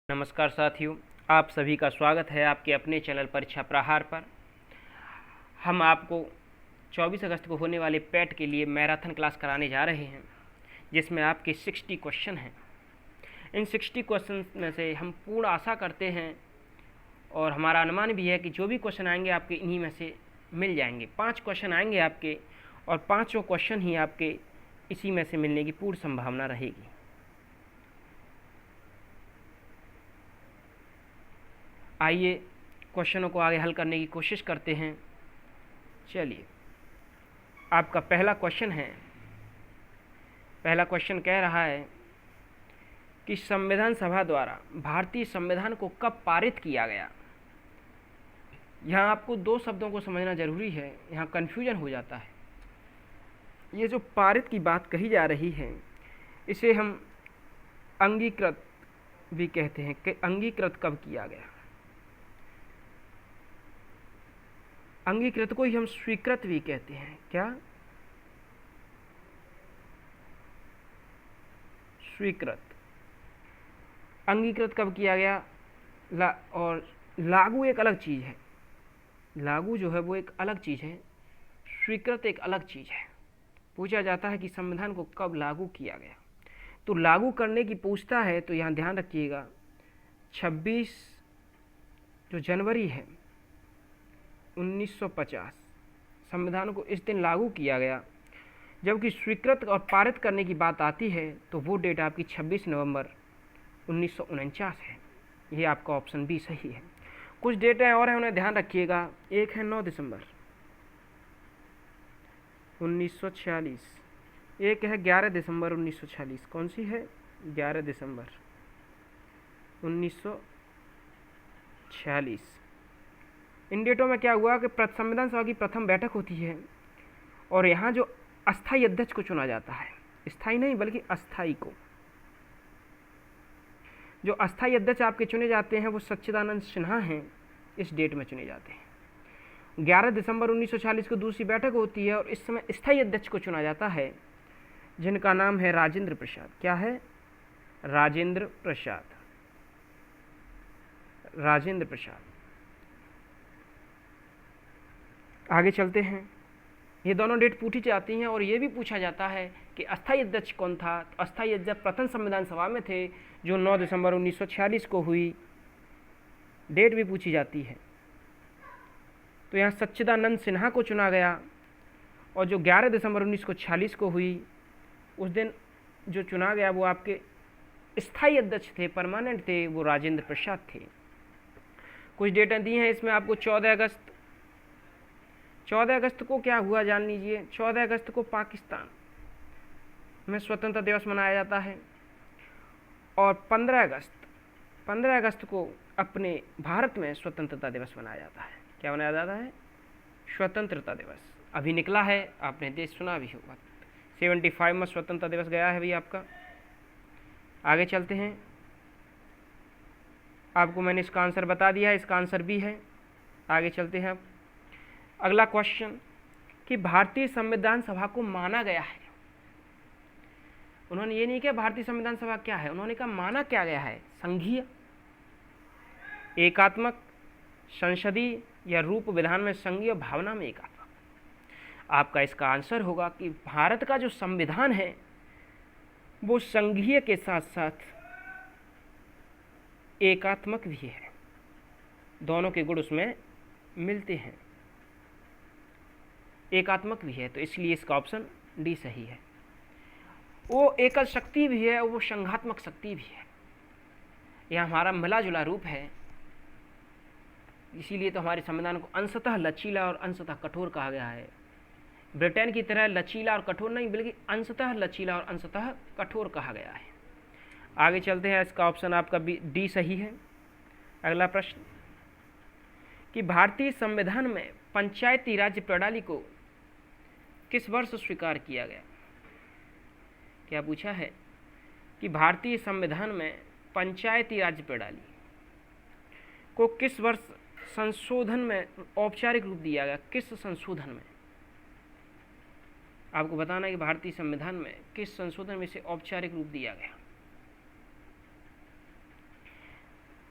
नमस्कार साथियों, आप सभी का स्वागत है आपके अपने चैनल परीक्षा प्रहार पर। हम आपको 24 अगस्त को होने वाले पैट के लिए मैराथन क्लास कराने जा रहे हैं, जिसमें आपके 60 क्वेश्चन हैं। इन 60 क्वेश्चन में से हम पूर्ण आशा करते हैं और हमारा अनुमान भी है कि जो भी क्वेश्चन आएंगे आपके इन्हीं में से मिल जाएंगे। 5 क्वेश्चन आएंगे आपके और 5 क्वेश्चन ही आपके इसी में से मिलने की पूर्ण संभावना रहेगी। आइए क्वेश्चनों को आगे हल करने की कोशिश करते हैं। चलिए, आपका पहला क्वेश्चन कह रहा है कि संविधान सभा द्वारा भारतीय संविधान को कब पारित किया गया। यहाँ आपको दो शब्दों को समझना जरूरी है, यहाँ कन्फ्यूजन हो जाता है। ये जो पारित की बात कही जा रही है इसे हम अंगीकृत भी कहते हैं कि अंगीकृत कब किया गया। अंगीकृत को ही हम स्वीकृत भी कहते हैं। क्या? स्वीकृत। अंगीकृत कब किया गया और लागू एक अलग चीज़ है। लागू जो है वो एक अलग चीज़ है, स्वीकृत एक अलग चीज़ है। पूछा जाता है कि संविधान को कब लागू किया गया, तो लागू करने की पूछता है तो यहाँ ध्यान रखिएगा 26 जो जनवरी है 1950 संविधान को इस दिन लागू किया गया। जबकि स्वीकृत और पारित करने की बात आती है तो वो डेट आपकी 26 नवंबर 1949 है। ये आपका ऑप्शन बी सही है। कुछ डेटें और हैं, उन्हें ध्यान रखिएगा। एक है 9 दिसंबर 1946, एक है 11 दिसंबर 1946। कौन सी है? 11 दिसंबर 1946। इन डेटों में क्या हुआ कि संविधान सभा की प्रथम बैठक होती है और यहाँ जो अस्थायी अध्यक्ष को चुना जाता है, स्थायी नहीं बल्कि अस्थायी को, जो अस्थायी अध्यक्ष आपके चुने जाते हैं वो सच्चिदानंद सिन्हा हैं। इस डेट में चुने जाते हैं। 11 दिसंबर 1946 को दूसरी बैठक होती है और इस समय स्थायी अध्यक्ष को चुना जाता है, जिनका नाम है राजेंद्र प्रसाद। क्या है? राजेंद्र प्रसाद। राजेंद्र प्रसाद। आगे चलते हैं। ये दोनों डेट पूछी जाती हैं और ये भी पूछा जाता है कि अस्थायी अध्यक्ष कौन था। तो अस्थायी अध्यक्ष प्रथम संविधान सभा में थे जो 9 दिसंबर 1946 को हुई। डेट भी पूछी जाती है। तो यहाँ सच्चिदानंद सिन्हा को चुना गया और जो 11 दिसंबर 1946 को हुई उस दिन जो चुना गया वो आपके स्थायी अध्यक्ष थे, परमानेंट थे, वो राजेंद्र प्रसाद थे। कुछ डेटें दी हैं इसमें आपको। 14 अगस्त को क्या हुआ जान लीजिए। 14 अगस्त को पाकिस्तान में स्वतंत्रता दिवस मनाया जाता है और 15 अगस्त को अपने भारत में स्वतंत्रता दिवस मनाया जाता है। क्या मनाया जाता है? स्वतंत्रता दिवस। अभी निकला है, आपने देश सुना भी होगा। 75 में स्वतंत्रता दिवस गया है भाई आपका। आगे चलते हैं। आपको मैंने इसका आंसर बता दिया है, इसका आंसर भी है। आगे चलते हैं। अब अगला क्वेश्चन कि भारतीय संविधान सभा को माना गया है। उन्होंने ये नहीं कहा भारतीय संविधान सभा क्या है, उन्होंने कहा माना क्या गया है। संघीय, एकात्मक, संसदीय या रूप विधान में संघीय, भावना में एकात्मक। आपका इसका आंसर होगा कि भारत का जो संविधान है वो संघीय के साथ साथ एकात्मक भी है। दोनों के गुण उसमें मिलते हैं। एकात्मक भी है, तो इसलिए इसका ऑप्शन डी सही है। वो एकल शक्ति भी है और वो संघात्मक शक्ति भी है। यह हमारा मिला जुला रूप है। इसीलिए तो हमारे संविधान को अंशतः लचीला और अंशतः कठोर कहा गया है। ब्रिटेन की तरह लचीला और कठोर नहीं, बल्कि अंशतः लचीला और अंशतः कठोर कहा गया है। आगे चलते हैं। इसका ऑप्शन आपका डी सही है। अगला प्रश्न कि भारतीय संविधान में पंचायती राज्य प्रणाली को किस वर्ष स्वीकार किया गया। क्या पूछा है कि भारतीय संविधान में पंचायती राज्य प्रणाली को किस वर्ष संशोधन में औपचारिक रूप दिया गया। किस संशोधन में? आपको बताना है कि भारतीय संविधान में किस संशोधन में से औपचारिक रूप दिया गया।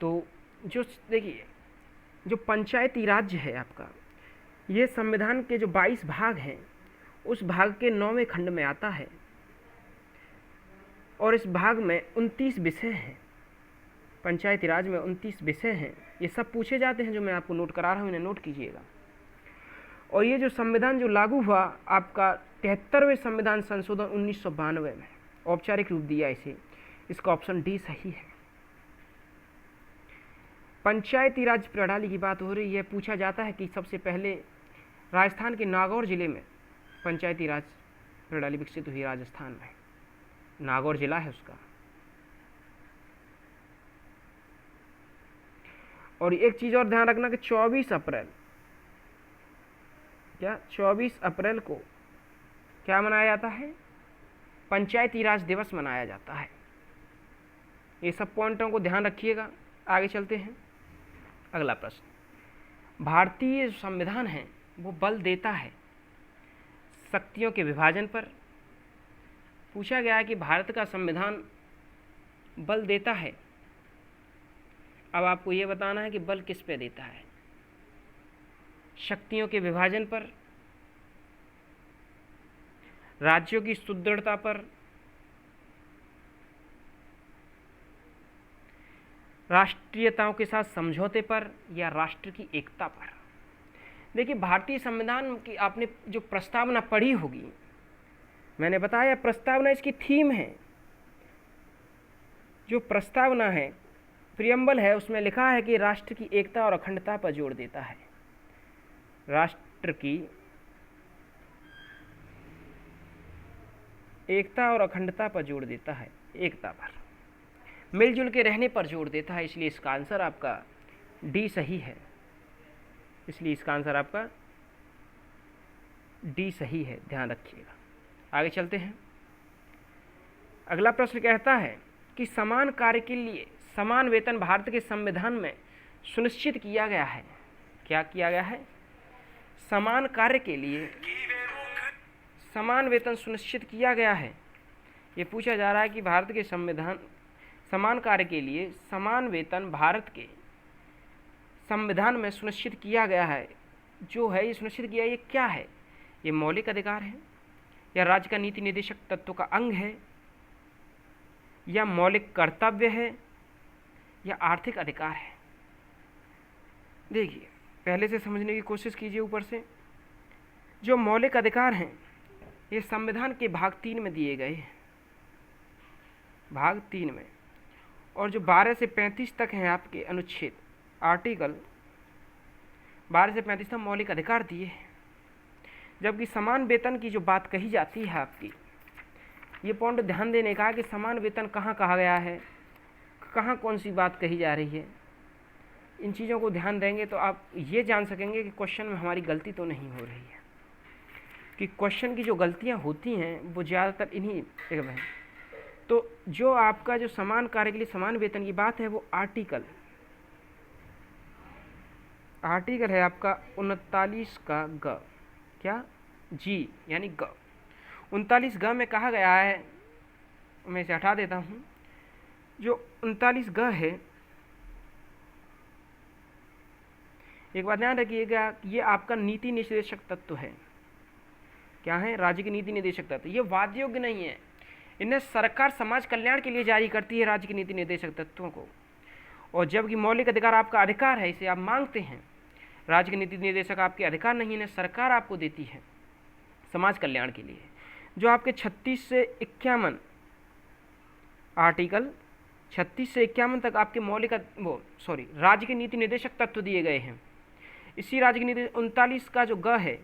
तो जो देखिए, जो पंचायती राज्य है आपका, ये संविधान के जो 22 भाग हैं उस भाग के 9वें खंड में आता है और इस भाग में 29 विषय हैं। पंचायती राज में 29 विषय हैं। ये सब पूछे जाते हैं जो मैं आपको नोट करा रहा हूँ, इन्हें नोट कीजिएगा। और ये जो संविधान जो लागू हुआ आपका 73वें संविधान संशोधन 1992 में औपचारिक रूप दिया इसे, इसका ऑप्शन डी सही है। पंचायती राज प्रणाली की बात हो रही है, पूछा जाता है कि सबसे पहले राजस्थान के नागौर जिले में पंचायती राज प्रणाली विकसित हुई। राजस्थान में नागौर जिला है उसका। और एक चीज़ और ध्यान रखना कि 24 अप्रैल को क्या मनाया जाता है? पंचायती राज दिवस मनाया जाता है। ये सब पॉइंटों को ध्यान रखिएगा। आगे चलते हैं। अगला प्रश्न, भारतीय संविधान है वो बल देता है शक्तियों के विभाजन पर। पूछा गया है कि भारत का संविधान बल देता है। अब आपको ये बताना है कि बल किस पे देता है? शक्तियों के विभाजन पर, राज्यों की सुदृढ़ता पर, राष्ट्रीयताओं के साथ समझौते पर, या राष्ट्र की एकता पर। देखिए, भारतीय संविधान की आपने जो प्रस्तावना पढ़ी होगी, मैंने बताया प्रस्तावना इसकी थीम है। जो प्रस्तावना है, प्रियम्बल है, उसमें लिखा है कि राष्ट्र की एकता और अखंडता पर जोर देता है। राष्ट्र की एकता और अखंडता पर जोर देता है, एकता पर, मिलजुल के रहने पर जोर देता है। इसलिए इसका आंसर आपका डी सही है। इसलिए इसका आंसर आपका डी सही है, ध्यान रखिएगा। आगे चलते हैं। अगला प्रश्न कहता है कि समान कार्य के लिए समान वेतन भारत के संविधान में सुनिश्चित किया गया है। क्या किया गया है? समान कार्य के लिए समान वेतन सुनिश्चित किया गया है। ये पूछा जा रहा है कि भारत के संविधान समान कार्य के लिए समान वेतन भारत के संविधान में सुनिश्चित किया गया है। जो है ये सुनिश्चित किया, ये क्या है? ये मौलिक अधिकार है, या राज्य का नीति निर्देशक तत्व का अंग है, या मौलिक कर्तव्य है, या आर्थिक अधिकार है? देखिए, पहले से समझने की कोशिश कीजिए। ऊपर से जो मौलिक अधिकार हैं ये संविधान के भाग 3 में दिए गए हैं, भाग 3 में। और जो 12 से 35 तक हैं आपके अनुच्छेद, आर्टिकल 12 से 35 तक मौलिक अधिकार दिए हैं। जबकि समान वेतन की जो बात कही जाती है आपकी, ये पॉइंट ध्यान देने का कि समान वेतन कहाँ कहा गया है, कहाँ कौन सी बात कही जा रही है। इन चीज़ों को ध्यान देंगे तो आप ये जान सकेंगे कि क्वेश्चन में हमारी गलती तो नहीं हो रही है। कि क्वेश्चन की जो गलतियाँ होती हैं वो ज़्यादातर इन्हीं जगह में। तो जो आपका जो समान कार्य के लिए समान वेतन की बात है वो आर्टिकल है आपका 39 का ग, क्या जी यानी ग, 39 ग में कहा गया है। मैं इसे हटा देता हूँ। जो 39 ग है, एक बात ध्यान रखिएगा, ये आपका नीति निर्देशक तत्व है। क्या है? राज्य की नीति निर्देशक तत्व। ये वाद योग्य नहीं है। इन्हें सरकार समाज कल्याण के लिए जारी करती है, राज्य की नीति निर्देशक तत्वों को। और जबकि मौलिक अधिकार आपका अधिकार है, इसे आप मांगते हैं। राज्य के नीति निर्देशक आपके अधिकार नहीं, इन्हें सरकार आपको देती है समाज कल्याण के लिए। जो आपके 36 से 51 आर्टिकल 36 से 51 तक आपके मौलिक राज्य के नीति निर्देशक तत्व दिए गए हैं। इसी राज्य की नीति 39 का जो ग है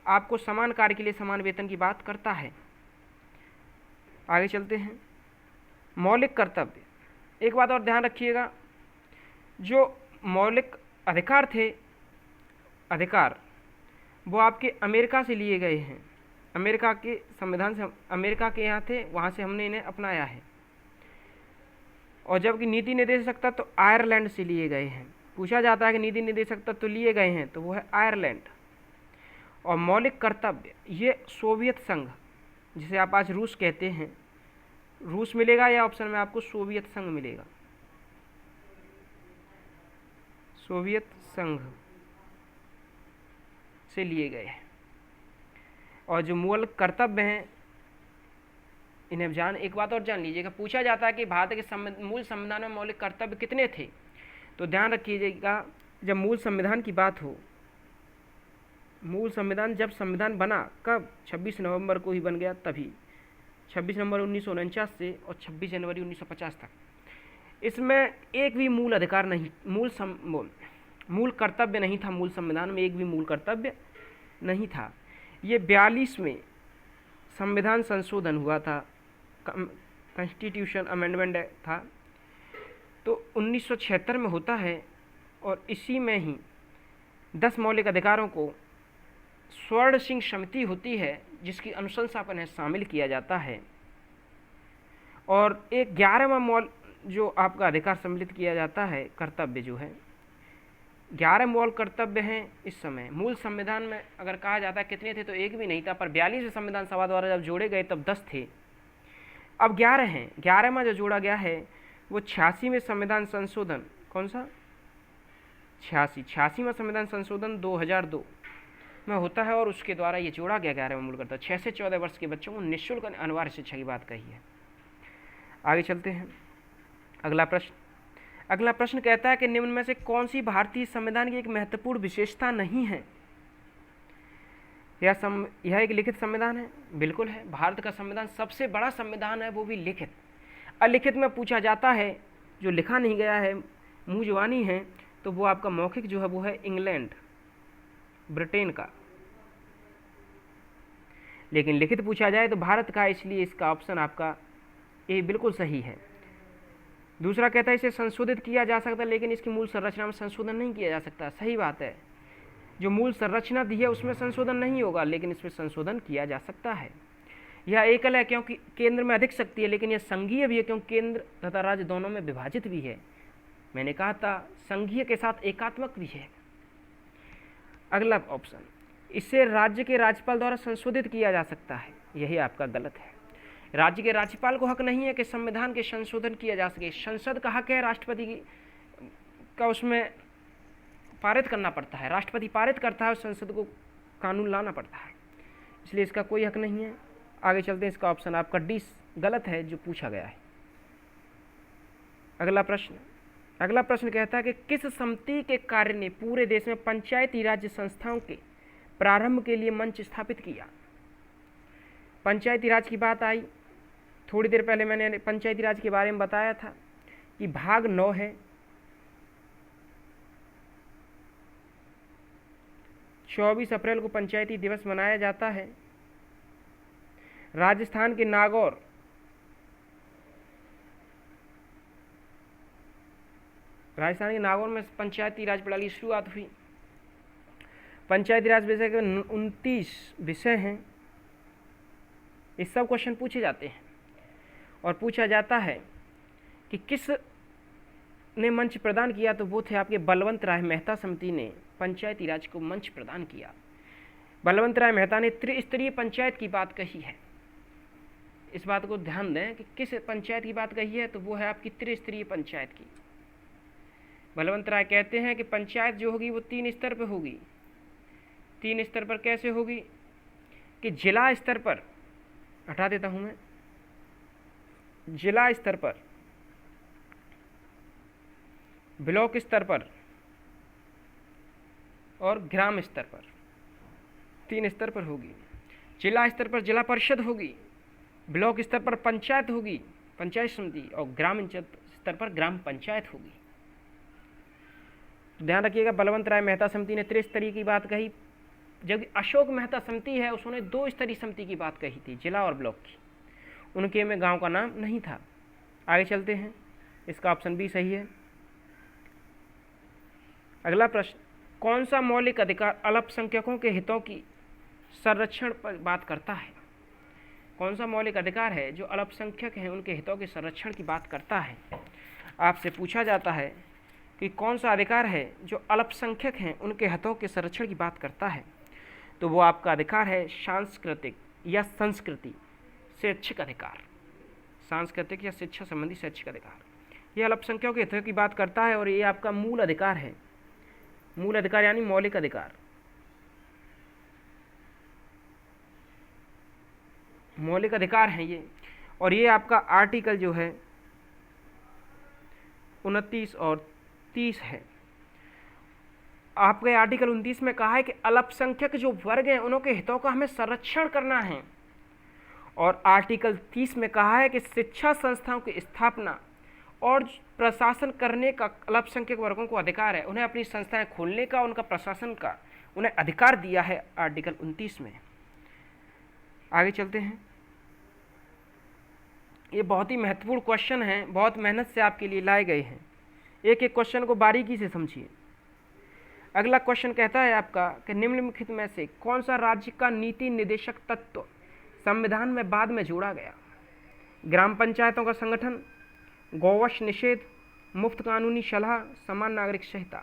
आपको समान कार्य के लिए समान वेतन की बात करता है। आगे चलते हैं। मौलिक कर्तव्य, एक बात और ध्यान रखिएगा, जो मौलिक अधिकार थे, अधिकार वो आपके अमेरिका से लिए गए हैं। अमेरिका के संविधान से, अमेरिका के यहाँ थे, वहाँ से हमने इन्हें अपनाया है। और जबकि नीति निर्देशक तत्व तो आयरलैंड से लिए गए हैं। पूछा जाता है कि नीति निर्देशक तत्व तो लिए गए हैं, तो वो है आयरलैंड। और मौलिक कर्तव्य ये सोवियत संघ, जिसे आप आज रूस कहते हैं, रूस मिलेगा, या ऑप्शन में आपको सोवियत संघ मिलेगा। सोवियत संघ से लिए गए हैं। और जो मूल कर्तव्य हैं इन्हें एक बात और जान लीजिएगा, पूछा जाता है कि भारत के मूल संविधान में मौलिक कर्तव्य कितने थे, तो ध्यान रखिएगा जब मूल संविधान की बात हो, मूल संविधान जब संविधान बना कब, 26 नवंबर को ही बन गया, तभी 26 नवंबर 1949 से और 26 जनवरी 1950 तक। इसमें एक भी मूल अधिकार नहीं, मूल कर्तव्य नहीं था। मूल संविधान में एक भी मूल कर्तव्य नहीं था। ये 42वें संविधान संशोधन हुआ था, कॉन्स्टिट्यूशन अमेंडमेंट था, तो 1976 में होता है। और इसी में ही 10 मौलिक अधिकारों को स्वर्ण सिंह समिति होती है जिसकी अनुशंसा पर इन्हें शामिल किया जाता है। और एक 11वां जो आपका अधिकार सम्मिलित किया जाता है, कर्तव्य जो है 11 मौल कर्तव्य हैं। इस समय मूल संविधान में अगर कहा जाता है कितने थे तो एक भी नहीं था, पर 42वें संविधान सभा द्वारा जब जोड़े गए तब 10 थे, अब 11 हैं। 11वां जो जोड़ा गया है वो 86वें संविधान संशोधन, कौन सा 86वां संविधान संशोधन 2002 में होता है, और उसके द्वारा ये जोड़ा गया 11वां मूल कर्तव्य। 6 से 14 वर्ष के बच्चों को निःशुल्क अनिवार्य शिक्षा की बात कही है। आगे चलते हैं। अगला प्रश्न कहता है कि निम्न में से कौन सी भारतीय संविधान की एक महत्वपूर्ण विशेषता नहीं है। यह एक लिखित संविधान है, बिल्कुल है। भारत का संविधान सबसे बड़ा संविधान है, वो भी लिखित। अलिखित में पूछा जाता है, जो लिखा नहीं गया है, मुँह जुबानी है, तो वो आपका मौखिक जो है वो है इंग्लैंड, ब्रिटेन का। लेकिन लिखित पूछा जाए तो भारत का, इसलिए इसका ऑप्शन आपका ए बिल्कुल सही है। दूसरा कहता है इसे संशोधित किया जा सकता है, लेकिन इसकी मूल संरचना में संशोधन नहीं किया जा सकता। सही बात है, जो मूल संरचना दी है उसमें संशोधन नहीं होगा, लेकिन इसमें संशोधन किया जा सकता है। यह एकल है क्योंकि केंद्र में अधिक शक्ति है, लेकिन यह संघीय भी है क्योंकि केंद्र तथा राज्य दोनों में विभाजित भी है। मैंने कहा था संघीय के साथ एकात्मक भी है। अगला ऑप्शन, इसे राज्य के राज्यपाल द्वारा संशोधित किया जा सकता है, यही आपका गलत है। राज्य के राज्यपाल को हक नहीं है कि संविधान के संशोधन किया जा सके। संसद का हक है, राष्ट्रपति का उसमें पारित करना पड़ता है, राष्ट्रपति पारित करता है और संसद को कानून लाना पड़ता है, इसलिए इसका कोई हक नहीं है। आगे चलते हैं, इसका ऑप्शन आपका डी गलत है जो पूछा गया है। अगला प्रश्न कहता है कि किस समिति के कार्य ने पूरे देश में पंचायती राज संस्थाओं के प्रारंभ के लिए मंच स्थापित किया। पंचायती राज की बात आई, थोड़ी देर पहले मैंने पंचायती राज के बारे में बताया था कि भाग 9 है। 24 अप्रैल को पंचायती दिवस मनाया जाता है। राजस्थान के नागौर में पंचायती राज प्रणाली की शुरुआत हुई। पंचायती राज विषय के 29 विषय हैं। ये सब क्वेश्चन पूछे जाते हैं और पूछा जाता है कि किस ने मंच प्रदान किया, तो वो थे आपके बलवंत राय मेहता समिति ने पंचायती राज को मंच प्रदान किया। बलवंत राय मेहता ने त्रिस्तरीय पंचायत की बात कही है। इस बात को ध्यान दें कि किस पंचायत की बात कही है, तो वो है आपकी त्रिस्तरीय पंचायत की। बलवंत राय कहते हैं कि पंचायत जो होगी वो 3 स्तर पर होगी। 3 स्तर पर कैसे होगी कि जिला स्तर पर, हटा देता हूं मैं, जिला स्तर पर, ब्लॉक स्तर पर और ग्राम स्तर पर, 3 स्तर पर होगी। जिला स्तर पर जिला परिषद होगी, ब्लॉक स्तर पर पंचायत होगी, पंचायत समिति, और ग्राम स्तर पर ग्राम पंचायत होगी। तो ध्यान रखिएगा, बलवंत राय मेहता समिति ने त्रिस्तरीय की बात कही, जबकि अशोक मेहता समिति है उसने 2 स्तरीय समिति की बात कही थी, जिला और ब्लॉक की। उनके में गांव का नाम नहीं था। आगे चलते हैं, इसका ऑप्शन बी सही है। अगला प्रश्न, कौन सा मौलिक अधिकार अल्पसंख्यकों के हितों की संरक्षण पर बात करता है। कौन सा मौलिक अधिकार है जो अल्पसंख्यक हैं उनके हितों के संरक्षण की बात करता है। आपसे पूछा जाता है कि कौन सा अधिकार है जो अल्पसंख्यक हैं उनके हितों के संरक्षण की बात करता है, तो वो आपका अधिकार है सांस्कृतिक या संस्कृति शैक्षिक अधिकार। सांस्कृतिक या शिक्षा संबंधी शैक्षिक अधिकार, ये अल्पसंख्यकों के हितों की बात करता है और ये आपका मूल अधिकार है। मूल अधिकार यानी मौलिक अधिकार, मौलिक अधिकार हैं ये। और ये आपका आर्टिकल जो है 29 और 30 है। आपके आर्टिकल 29 में कहा है कि अल्पसंख्यक जो वर्ग हैं उनके हितों का हमें संरक्षण करना है, और आर्टिकल 30 में कहा है कि शिक्षा संस्थाओं की स्थापना और प्रशासन करने का अल्पसंख्यक वर्गों को अधिकार है, उन्हें अपनी संस्थाएं खोलने का, उनका प्रशासन का उन्हें अधिकार दिया है आर्टिकल 29 में। आगे चलते हैं। ये बहुत ही महत्वपूर्ण क्वेश्चन हैं, बहुत मेहनत से आपके लिए लाए गए हैं। एक एक क्वेश्चन को बारीकी से समझिए। अगला क्वेश्चन कहता है आपका कि निम्नलिखित में से कौन सा राज्य का नीति निर्देशक तत्व संविधान में बाद में जोड़ा गया? ग्राम पंचायतों का संगठन, गौवंश निषेध, मुफ्त कानूनी सलाह, समान नागरिक संहिता।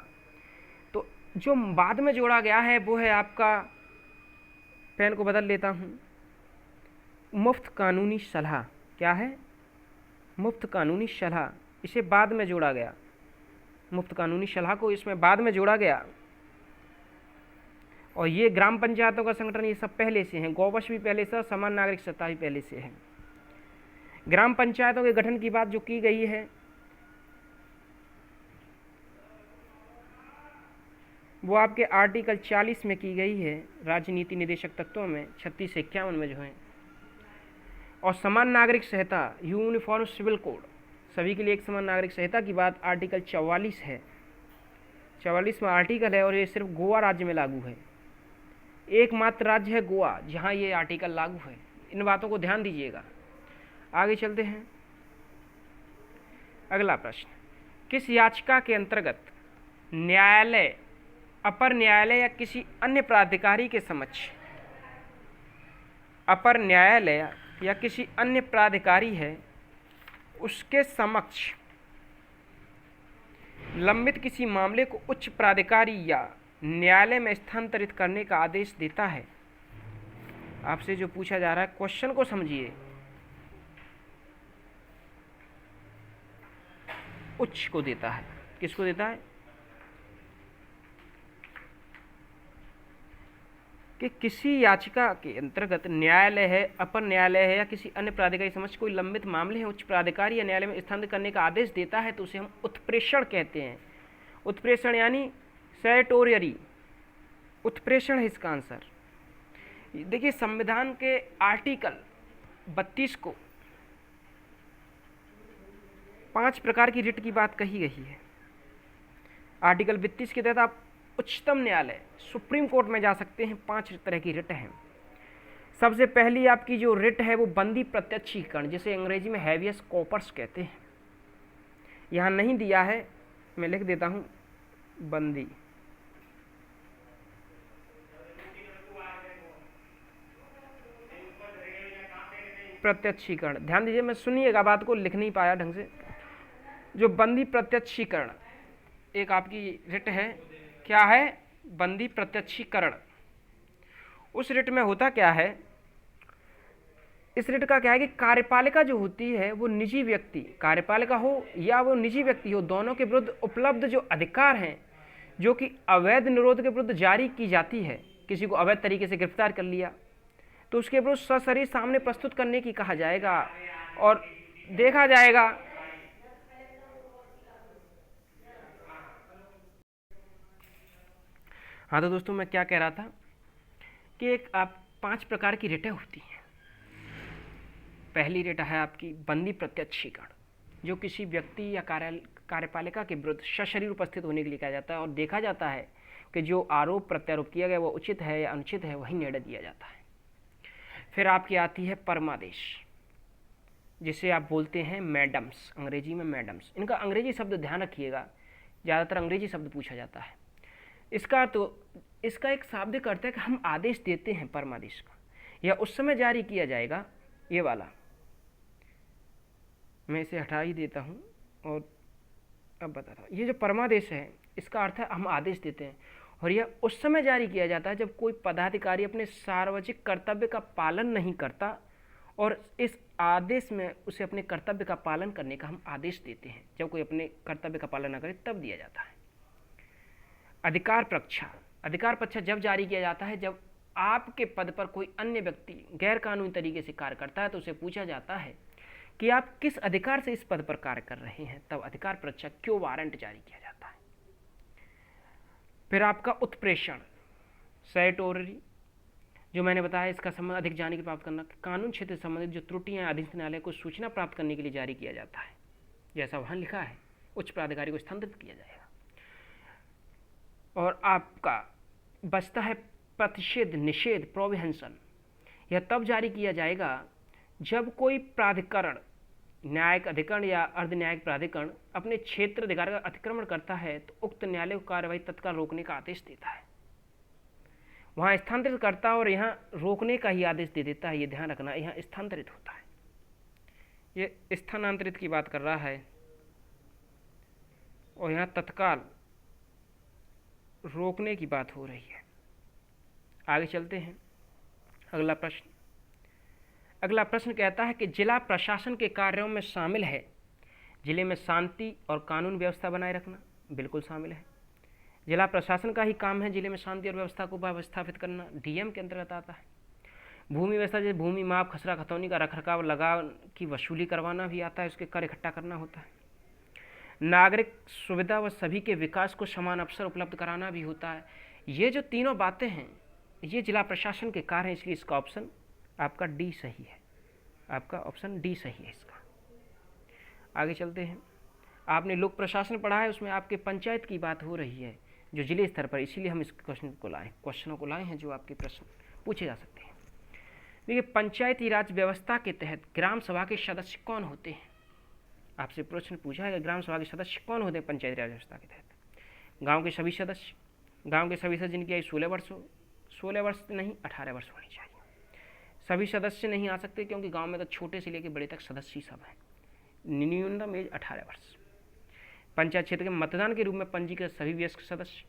तो जो बाद में जोड़ा गया है वो है आपका, पेन को बदल लेता हूँ, मुफ्त कानूनी सलाह। क्या है? मुफ्त कानूनी सलाह, इसे बाद में जोड़ा गया। मुफ्त कानूनी सलाह को इसमें बाद में जोड़ा गया। और ये ग्राम पंचायतों का संगठन, ये सब पहले से हैं। गौवंश भी पहले से, समान नागरिक संहिता भी पहले से है। ग्राम पंचायतों के गठन की बात जो की गई है वो आपके आर्टिकल 40 में की गई है, राजनीति निदेशक तत्वों में 36 से 51 में जो है। और समान नागरिक संहिता, यूनिफॉर्म सिविल कोड, सभी के लिए एक समान नागरिक संहिता की बात आर्टिकल 44 है। 44 में आर्टिकल है और ये सिर्फ गोवा राज्य में लागू है। एकमात्र राज्य है गोवा जहाँ ये आर्टिकल लागू है। इन बातों को ध्यान दीजिएगा। आगे चलते हैं। अगला प्रश्न, किस याचिका के अंतर्गत न्यायालय, अपर न्यायालय या किसी अन्य प्राधिकारी के समक्ष, अपर न्यायालय या किसी अन्य प्राधिकारी है उसके समक्ष लंबित किसी मामले को उच्च प्राधिकारी या न्यायालय में स्थानांतरित करने का आदेश देता है? आपसे जो पूछा जा रहा है, क्वेश्चन को समझिए। उच्च को देता है। किसको देता है? कि किसी याचिका के अंतर्गत न्यायालय है, अपर न्यायालय है या किसी अन्य प्राधिकारी समक्ष कोई लंबित मामले है उच्च प्राधिकारी या न्यायालय में स्थानांतरित करने का आदेश देता है तो उसे हम उत्प्रेषण कहते हैं। उत्प्रेषण यानी सेरेटोरियरी, उत्प्रेषण है इसका आंसर। देखिए, संविधान के आर्टिकल 32 को 5 प्रकार की रिट की बात कही गई है। आर्टिकल 32 के तहत आप उच्चतम न्यायालय, सुप्रीम कोर्ट में जा सकते हैं। 5 तरह की रिट हैं। सबसे पहली आपकी जो रिट है वो बंदी प्रत्यक्षीकरण, जिसे अंग्रेजी में हैवियस कॉर्पस कहते हैं। यहाँ नहीं दिया है, मैं लिख देता हूँ, बंदी प्रत्यक्षीकरण। ध्यान दीजिए, मैं सुनिएगा बात को, लिख नहीं पाया ढंग से। जो बंदी प्रत्यक्षीकरण एक आपकी रिट है। क्या है? बंदी प्रत्यक्षीकरण। उस रिट में होता क्या है, इस रिट का क्या है कि कार्यपालिका जो होती है वो निजी व्यक्ति, कार्यपालिका हो या वो निजी व्यक्ति हो, दोनों के विरुद्ध उपलब्ध जो अधिकार हैं जो कि अवैध निरोध के विरुद्ध जारी की जाती है, किसी को अवैध तरीके से गिरफ्तार कर लिया तो उसके विरुद्ध सशरीर सामने प्रस्तुत करने की कहा जाएगा और देखा जाएगा। हाँ तो दोस्तों, मैं क्या कह रहा था कि एक आप 5 प्रकार की रिटें होती हैं। पहली रिट है आपकी बंदी प्रत्यक्षीकरण, जो किसी व्यक्ति या कार्यपालिका के विरुद्ध सशरीर उपस्थित होने के लिए कहा जाता है और देखा जाता है कि जो आरोप प्रत्यारोप किया गया वो उचित है या अनुचित है, वही निर्णय दिया जाता है। फिर आपकी आती है परमादेश, जिसे आप बोलते हैं मैडम्स, अंग्रेजी में मैडम्स। इनका अंग्रेजी शब्द ध्यान रखिएगा, ज़्यादातर अंग्रेजी शब्द पूछा जाता है। इसका एक शाब्दिक अर्थ है कि हम आदेश देते हैं परमादेश का, या उस समय जारी किया जाएगा। ये वाला मैं इसे हटा ही देता हूँ और अब बताता हूँ। ये जो परमादेश है इसका अर्थ है हम आदेश देते हैं, और यह उस समय जारी किया जाता है जब कोई पदाधिकारी अपने सार्वजनिक कर्तव्य का पालन नहीं करता, और इस आदेश में उसे अपने कर्तव्य का पालन करने का हम आदेश देते हैं। जब कोई अपने कर्तव्य का पालन न करे तब दिया जाता है। अधिकार परीक्षा जब जारी किया जाता है जब आपके पद पर कोई अन्य व्यक्ति गैर कानूनी तरीके से कार्य करता है तो उसे पूछा जाता है कि आप किस अधिकार से इस पद पर कार्य कर रहे हैं, तब अधिकार परीक्षा क्यों वारंट जारी किया जाता है। फिर आपका उत्प्रेषण सैटोररी, जो मैंने बताया इसका संबंध अधिक जानकारी प्राप्त करना, कानून क्षेत्र से संबंधित जो त्रुटियां अधीनस्थ न्यायालय को सूचना प्राप्त करने के लिए जारी किया जाता है, जैसा वहां लिखा है उच्च प्राधिकारी को स्थानांतरित किया जाएगा। और आपका बचता है प्रतिषेध निषेध प्रोविहेंशन, यह तब जारी किया जाएगा जब कोई प्राधिकरण, न्यायिक अधिकरण या अर्ध न्यायिक प्राधिकरण अपने क्षेत्र अधिकार का अतिक्रमण करता है तो उक्त न्यायालय को कार्यवाही तत्काल रोकने का आदेश देता है। वहां स्थानांतरित करता है और यहाँ रोकने का ही आदेश दे देता है, ये ध्यान रखना, यहाँ स्थानांतरित होता है, ये स्थानांतरित की बात कर रहा है और यहाँ तत्काल रोकने की बात हो रही है। आगे चलते हैं। अगला प्रश्न कहता है कि जिला प्रशासन के कार्यों में शामिल है जिले में शांति और कानून व्यवस्था बनाए रखना। बिल्कुल शामिल है, जिला प्रशासन का ही काम है जिले में शांति और व्यवस्था को व्यवस्थापित करना, डीएम के अंतर्गत आता है। भूमि व्यवस्था जैसे भूमि माप खसरा खतौनी का रखरखाव लगाव की वसूली करवाना भी आता है, उसके कर इकट्ठा करना होता है। नागरिक सुविधा व सभी के विकास को समान अवसर उपलब्ध कराना भी होता है। ये जो तीनों बातें हैं ये जिला प्रशासन के कार्य हैं, इसलिए इसका ऑप्शन आपका डी सही है, आपका ऑप्शन डी सही है इसका। आगे चलते हैं। आपने लोक प्रशासन पढ़ा है, उसमें आपके पंचायत की बात हो रही है जो जिले स्तर पर, इसीलिए हम इस क्वेश्चनों को लाए हैं जो आपके प्रश्न पूछे जा सकते हैं। देखिए, पंचायती राज व्यवस्था के तहत ग्राम सभा के सदस्य कौन होते हैं, आपसे प्रश्न पूछा है कि ग्राम सभा के सदस्य कौन होते हैं पंचायती राज व्यवस्था के तहत। गांव के सभी सदस्य जिनकी आयु 16 वर्ष नहीं 18 वर्ष होनी चाहिए। सभी सदस्य नहीं आ सकते क्योंकि गांव में तो छोटे से लेकर बड़े तक सदस्य ही सब हैं, न्यूनतम एज 18 वर्ष। पंचायत क्षेत्र के मतदान के रूप में पंजीकृत सभी वयस्क सदस्य,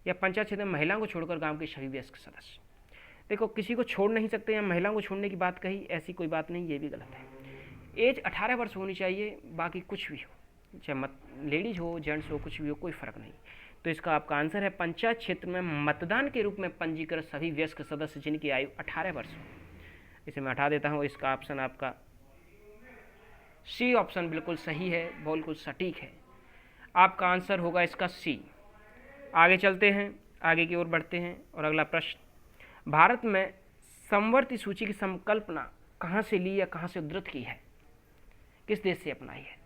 या पंचायत क्षेत्र में महिलाओं को छोड़कर गांव के सभी वयस्क सदस्य। देखो, किसी को छोड़ नहीं सकते, या महिलाओं को छोड़ने की बात कही, ऐसी कोई बात नहीं, ये भी गलत है। एज 18 वर्ष होनी चाहिए, बाकी कुछ भी हो, चाहे लेडीज हो जेंट्स हो, कुछ भी हो, कोई फर्क नहीं। तो इसका आपका आंसर है पंचायत क्षेत्र में मतदान के रूप में पंजीकृत सभी वयस्क सदस्य जिनकी आयु 18 वर्ष हो। इसे मैं हटा देता हूँ, इसका ऑप्शन आपका सी ऑप्शन बिल्कुल सही है, बिल्कुल सटीक है, आपका आंसर होगा इसका सी। आगे चलते हैं, आगे की ओर बढ़ते हैं। और अगला प्रश्न, भारत में समवर्ती सूची की संकल्पना कहाँ से ली या कहाँ से उद्धृत की है, किस देश से अपनाई है।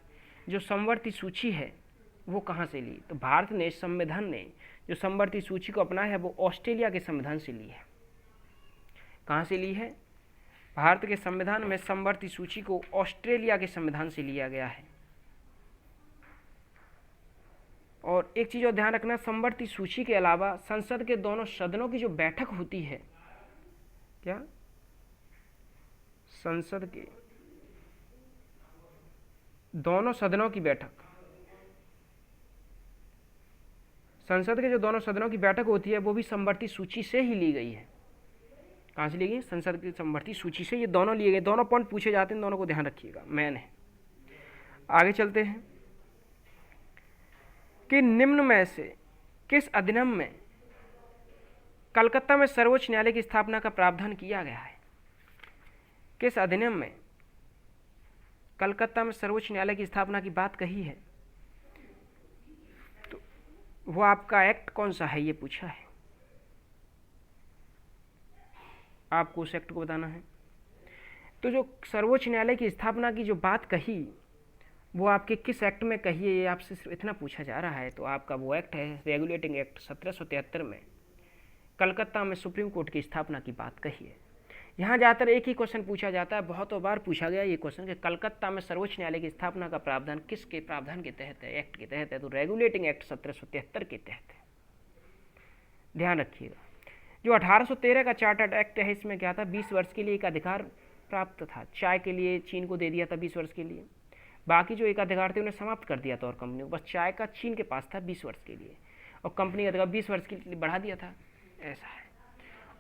जो समवर्ती सूची है वो कहाँ से ली, तो भारत ने संविधान ने जो समवर्ती सूची को अपनाया है वो ऑस्ट्रेलिया के संविधान से ली है। कहाँ से ली है, भारत के संविधान में समवर्ती सूची को ऑस्ट्रेलिया के संविधान से लिया गया है। और एक चीज़ और ध्यान रखना, समवर्ती सूची के अलावा संसद के दोनों सदनों की जो बैठक होती है, क्या संसद के दोनों सदनों की बैठक, संसद के जो दोनों सदनों की बैठक होती है वो भी समवर्ती सूची से ही ली गई है। कहाँ से ली गई, संसद की समवर्ती सूची से ये दोनों लिए गए। दोनों पॉइंट पूछे जाते हैं, दोनों को ध्यान रखिएगा, मैन है। आगे चलते हैं कि निम्न में से किस अधिनियम में कलकत्ता में सर्वोच्च न्यायालय की स्थापना का प्रावधान किया गया है। किस अधिनियम में कलकत्ता में सर्वोच्च न्यायालय की स्थापना की बात कही है, तो वो आपका एक्ट कौन सा है ये पूछा है, आपको उस एक्ट को बताना है। तो जो सर्वोच्च न्यायालय की स्थापना की जो बात कही वो आपके किस एक्ट में कही है, ये आपसे सिर्फ इतना पूछा जा रहा है। तो आपका वो एक्ट है रेगुलेटिंग एक्ट 1773 में कलकत्ता में सुप्रीम कोर्ट की स्थापना की बात कही है। यहाँ ज़्यादातर एक ही क्वेश्चन पूछा जाता है, बहुत बार पूछा गया ये क्वेश्चन कि कलकत्ता में सर्वोच्च न्यायालय की स्थापना का प्रावधान किसके प्रावधान के तहत है, एक्ट के तहत है, तो रेगुलेटिंग एक्ट 1773 के तहत है। ध्यान रखिएगा। जो 1813 का चार्टर्ड एक्ट है, इसमें क्या था, 20 वर्ष के लिए एक अधिकार प्राप्त था। चाय के लिए चीन को दे दिया था 20 वर्ष के लिए, बाकी जो एक अधिकार थे उन्हें समाप्त कर दिया था और कंपनी को, बस चाय का चीन के पास था 20 वर्ष के लिए, और कंपनी का अधिकार 20 वर्ष के लिए बढ़ा दिया था, ऐसा है।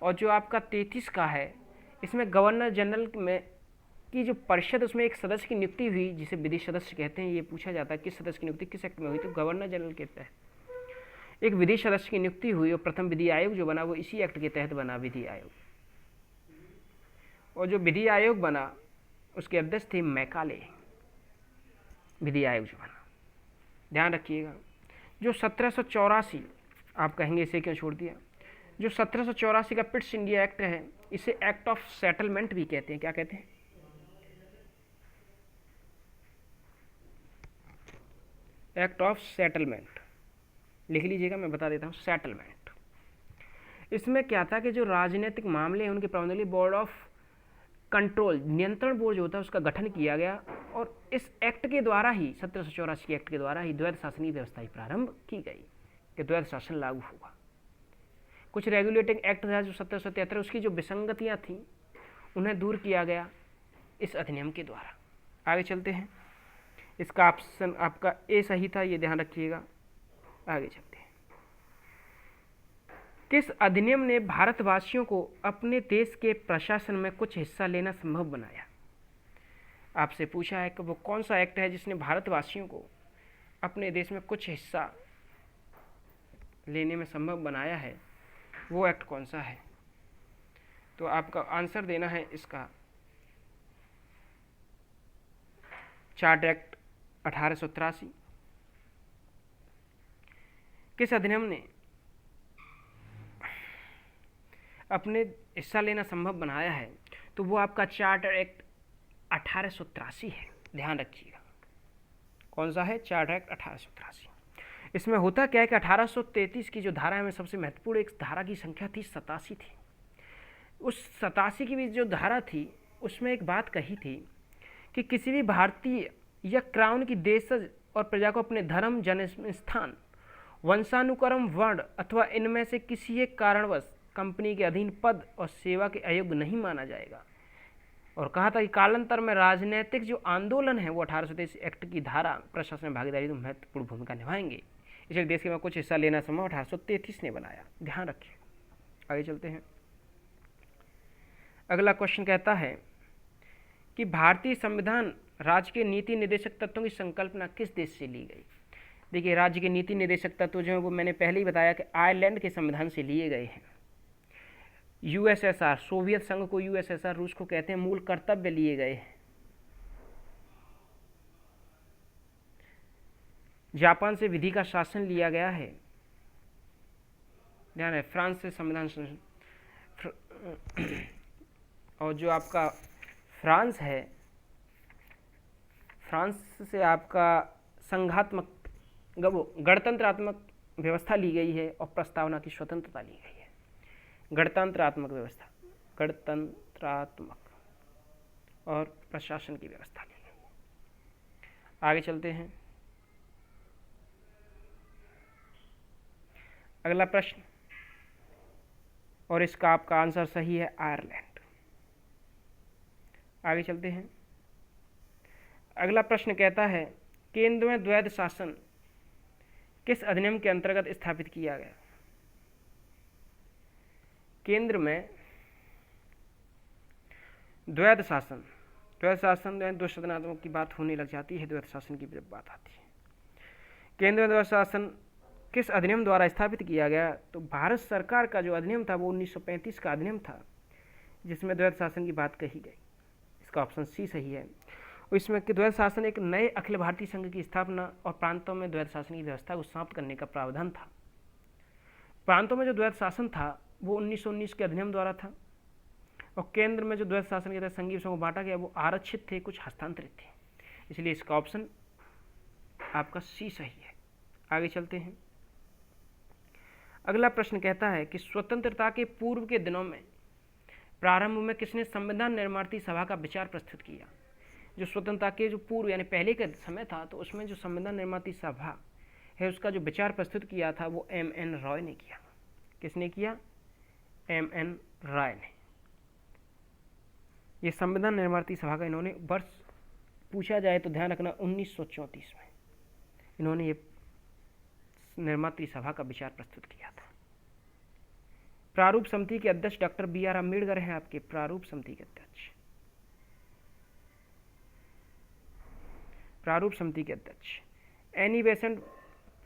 और जो आपका 33 का है, इसमें गवर्नर जनरल में की जो परिषद, उसमें एक सदस्य की नियुक्ति हुई जिसे विधि सदस्य कहते हैं। ये पूछा जाता है किस सदस्य की नियुक्ति किस एक्ट में हुई, तो गवर्नर जनरल के तहत। एक विधि सदस्य की नियुक्ति हुई और प्रथम विधि आयोग जो बना वो इसी एक्ट के तहत बना, विधि आयोग। और जो विधि आयोग बना उसके अध्यक्ष थे मैकाले, विधि आयोग जो बना। ध्यान रखिएगा, जो 1784, आप कहेंगे इसे क्यों छोड़ दिया, जो 1784 का पिट्स इंडिया एक्ट है इसे एक्ट ऑफ सेटलमेंट भी कहते हैं। क्या कहते हैं? Act of settlement. लिख लीजिएगा, मैं बता देता हूँ। सेटलमेंट, इसमें क्या था कि जो राजनीतिक मामले हैं उनके प्रबंधन के लिए बोर्ड ऑफ कंट्रोल, नियंत्रण बोर्ड जो होता है उसका गठन किया गया। और इस एक्ट के द्वारा ही, 1784 के एक्ट के द्वारा ही द्वैध शासनीय व्यवस्था ही प्रारंभ की गई कि द्वैध शासन लागू होगा। कुछ रेगुलेटिंग एक्ट था जो 1773, उसकी जो विसंगतियां थीं उन्हें दूर किया गया इस अधिनियम के द्वारा। आगे चलते हैं। इसका ऑप्शन आपका ए सही था, ये ध्यान रखिएगा। आगे चलते हैं। किस अधिनियम ने भारतवासियों को अपने देश के प्रशासन में कुछ हिस्सा लेना संभव बनाया? आपसे पूछा है कि वो कौन सा एक्ट है जिसने भारतवासियों को अपने देश में कुछ हिस्सा लेने में संभव बनाया है, वो एक्ट कौन सा है? तो आपका आंसर देना है इसका चार्ट एक्ट 1883। किस अधिनियम ने अपने हिस्सा लेना संभव बनाया है? तो वो आपका चार्टर एक्ट 1883 है। ध्यान रखिएगा, कौन सा है? Charter act 1883। इसमें होता क्या है कि 1833 की जो धारा है में सबसे महत्वपूर्ण एक धारा की संख्या थी 87 थी। उस 87 की भी जो धारा थी उसमें एक बात कही थी कि किसी भी भारतीय या क्राउन की देशज और प्रजा को अपने धर्म, जन्म स्थान, वंशानुक्रम, वर्ण अथवा इनमें से किसी एक कारणवश कंपनी के अधीन पद और सेवा के अयोग्य नहीं माना जाएगा। और कहा था कि कालांतर में राजनीतिक जो आंदोलन है वो 1833 एक्ट की धारा प्रशासन में भागीदारी तो महत्वपूर्ण भूमिका निभाएंगे, इसलिए देश के में कुछ हिस्सा लेना संभव 1833 ने बनाया। ध्यान रखिए। आगे चलते हैं। अगला क्वेश्चन कहता है कि भारतीय संविधान राज्य के नीति निर्देशक तत्वों की संकल्पना किस देश से ली गई? देखिए, राज्य के नीति निर्देशक तत्व जो है वो मैंने पहले ही बताया कि आयरलैंड के संविधान से लिए गए हैं। यूएसएसआर, सोवियत संघ को यूएसएसआर, रूस को कहते हैं, मूल कर्तव्य लिए गए हैं। जापान से विधि का शासन लिया गया है। ध्यान है, फ्रांस से संविधान और जो आपका फ्रांस है, फ्रांस से आपका संघात्मक गणतंत्रात्मक व्यवस्था ली गई है और प्रस्तावना की स्वतंत्रता ली गई है। गणतंत्रात्मक व्यवस्था, गणतंत्रात्मक और प्रशासन की व्यवस्था ली गई। आगे चलते हैं। अगला प्रश्न, और इसका आपका आंसर सही है, आयरलैंड। आगे चलते हैं। अगला प्रश्न कहता है केंद्र में द्वैध शासन किस अधिनियम के अंतर्गत स्थापित किया गया? केंद्र में द्वैध शासन, दो सदनात्मक की बात होने लग जाती है, द्वैध शासन की जब बात आती है। केंद्र में द्वैध शासन किस अधिनियम द्वारा स्थापित किया गया? तो भारत सरकार का जो अधिनियम था वो 1935 का अधिनियम था जिसमें द्वैध शासन की बात कही गई। इसका ऑप्शन सी सही है। और इसमें द्वैध शासन एक नए अखिल भारतीय संघ की स्थापना और प्रांतों में द्वैध शासन की व्यवस्था को समाप्त करने का प्रावधान था। प्रांतों में जो द्वैध शासन था वो 1919 के अधिनियम द्वारा था, और केंद्र में जो द्वैध शासन के तहत संघीय को बांटा गया वो आरक्षित थे, कुछ हस्तांतरित थे, इसलिए इसका ऑप्शन आपका सी सही है। आगे चलते हैं। अगला प्रश्न कहता है कि स्वतंत्रता के पूर्व के दिनों में प्रारंभ में किसने संविधान निर्माती सभा का विचार प्रस्तुत किया? जो स्वतंत्रता के जो पूर्व यानी पहले का समय था तो उसमें जो संविधान निर्माती सभा है उसका जो विचार प्रस्तुत किया था वो एम.एन. रॉय ने किया। किसने किया? एम.एन. रॉय ने। ये संविधान निर्माती सभा का इन्होंने वर्ष पूछा जाए तो ध्यान रखना 1934 में इन्होंने ये निर्मात्री सभा का विचार प्रस्तुत किया था। प्रारूप समिति के अध्यक्ष डॉक्टर बी.आर. अम्बेडकर हैं आपके प्रारूप समिति के अध्यक्ष। प्रारूप समिति के अध्यक्ष एनी बेसेंट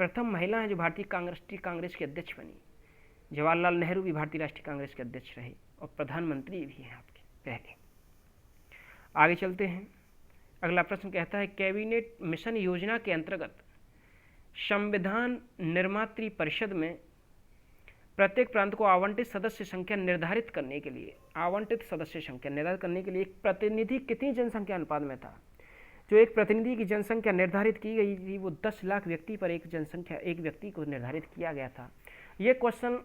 प्रथम महिला हैं जो भारतीय राष्ट्रीय कांग्रेस के अध्यक्ष बनी। जवाहरलाल नेहरू भी भारतीय राष्ट्रीय कांग्रेस के अध्यक्ष रहे और प्रधानमंत्री भी हैं आपके पहले। आगे चलते हैं। अगला प्रश्न कहता है कैबिनेट मिशन योजना के अंतर्गत संविधान निर्मात्री परिषद में प्रत्येक प्रांत को आवंटित सदस्य संख्या निर्धारित करने के लिए एक प्रतिनिधि कितनी जनसंख्या अनुपात में था? जो एक प्रतिनिधि की जनसंख्या निर्धारित की गई थी वो 10 लाख व्यक्ति पर एक व्यक्ति को निर्धारित किया गया था। ये क्वेश्चन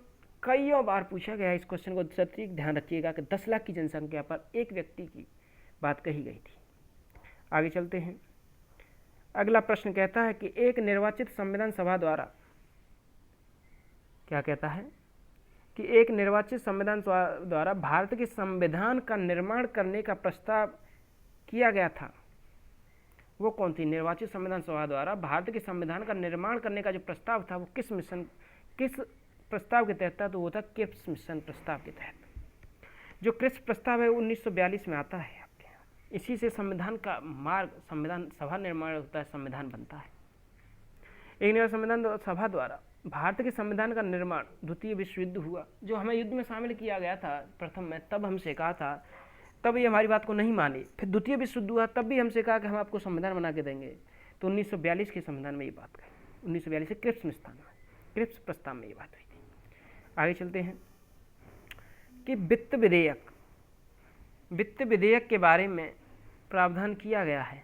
कईयों बार पूछा गया है। इस क्वेश्चन को सटीक ध्यान रखिएगा कि 10 लाख की जनसंख्या पर एक व्यक्ति की बात कही गई थी। आगे चलते हैं। अगला प्रश्न कहता है कि एक निर्वाचित संविधान सभा द्वारा क्या कहता है कि एक निर्वाचित संविधान सभा द्वारा भारत के संविधान का निर्माण करने का प्रस्ताव किया गया था। वो कौन थी? निर्वाचित संविधान सभा द्वारा भारत के संविधान का निर्माण करने का जो प्रस्ताव था वो किस प्रस्ताव के तहत था? तो वो था क्रिप्स मिशन प्रस्ताव के तहत। जो क्रिप्स प्रस्ताव है 1942 में आता है आपके यहाँ। इसी से संविधान का मार्ग, संविधान सभा निर्माण होता है, संविधान बनता है। एक संविधान सभा द्वारा भारत के संविधान का निर्माण द्वितीय विश्व युद्ध हुआ, जो हमें युद्ध में शामिल किया गया था प्रथम में, तब हमसे कहा था, तब ये हमारी बात को नहीं मानी। फिर द्वितीय विश्व युद्ध हुआ, तब भी हमसे कहा कि हम आपको संविधान बना के देंगे। तो 1942 के संविधान में ये बात कही, 1942 से क्रिप्स प्रस्ताव में ये बात हुई थी। आगे चलते हैं कि वित्त विधेयक के बारे में प्रावधान किया गया है।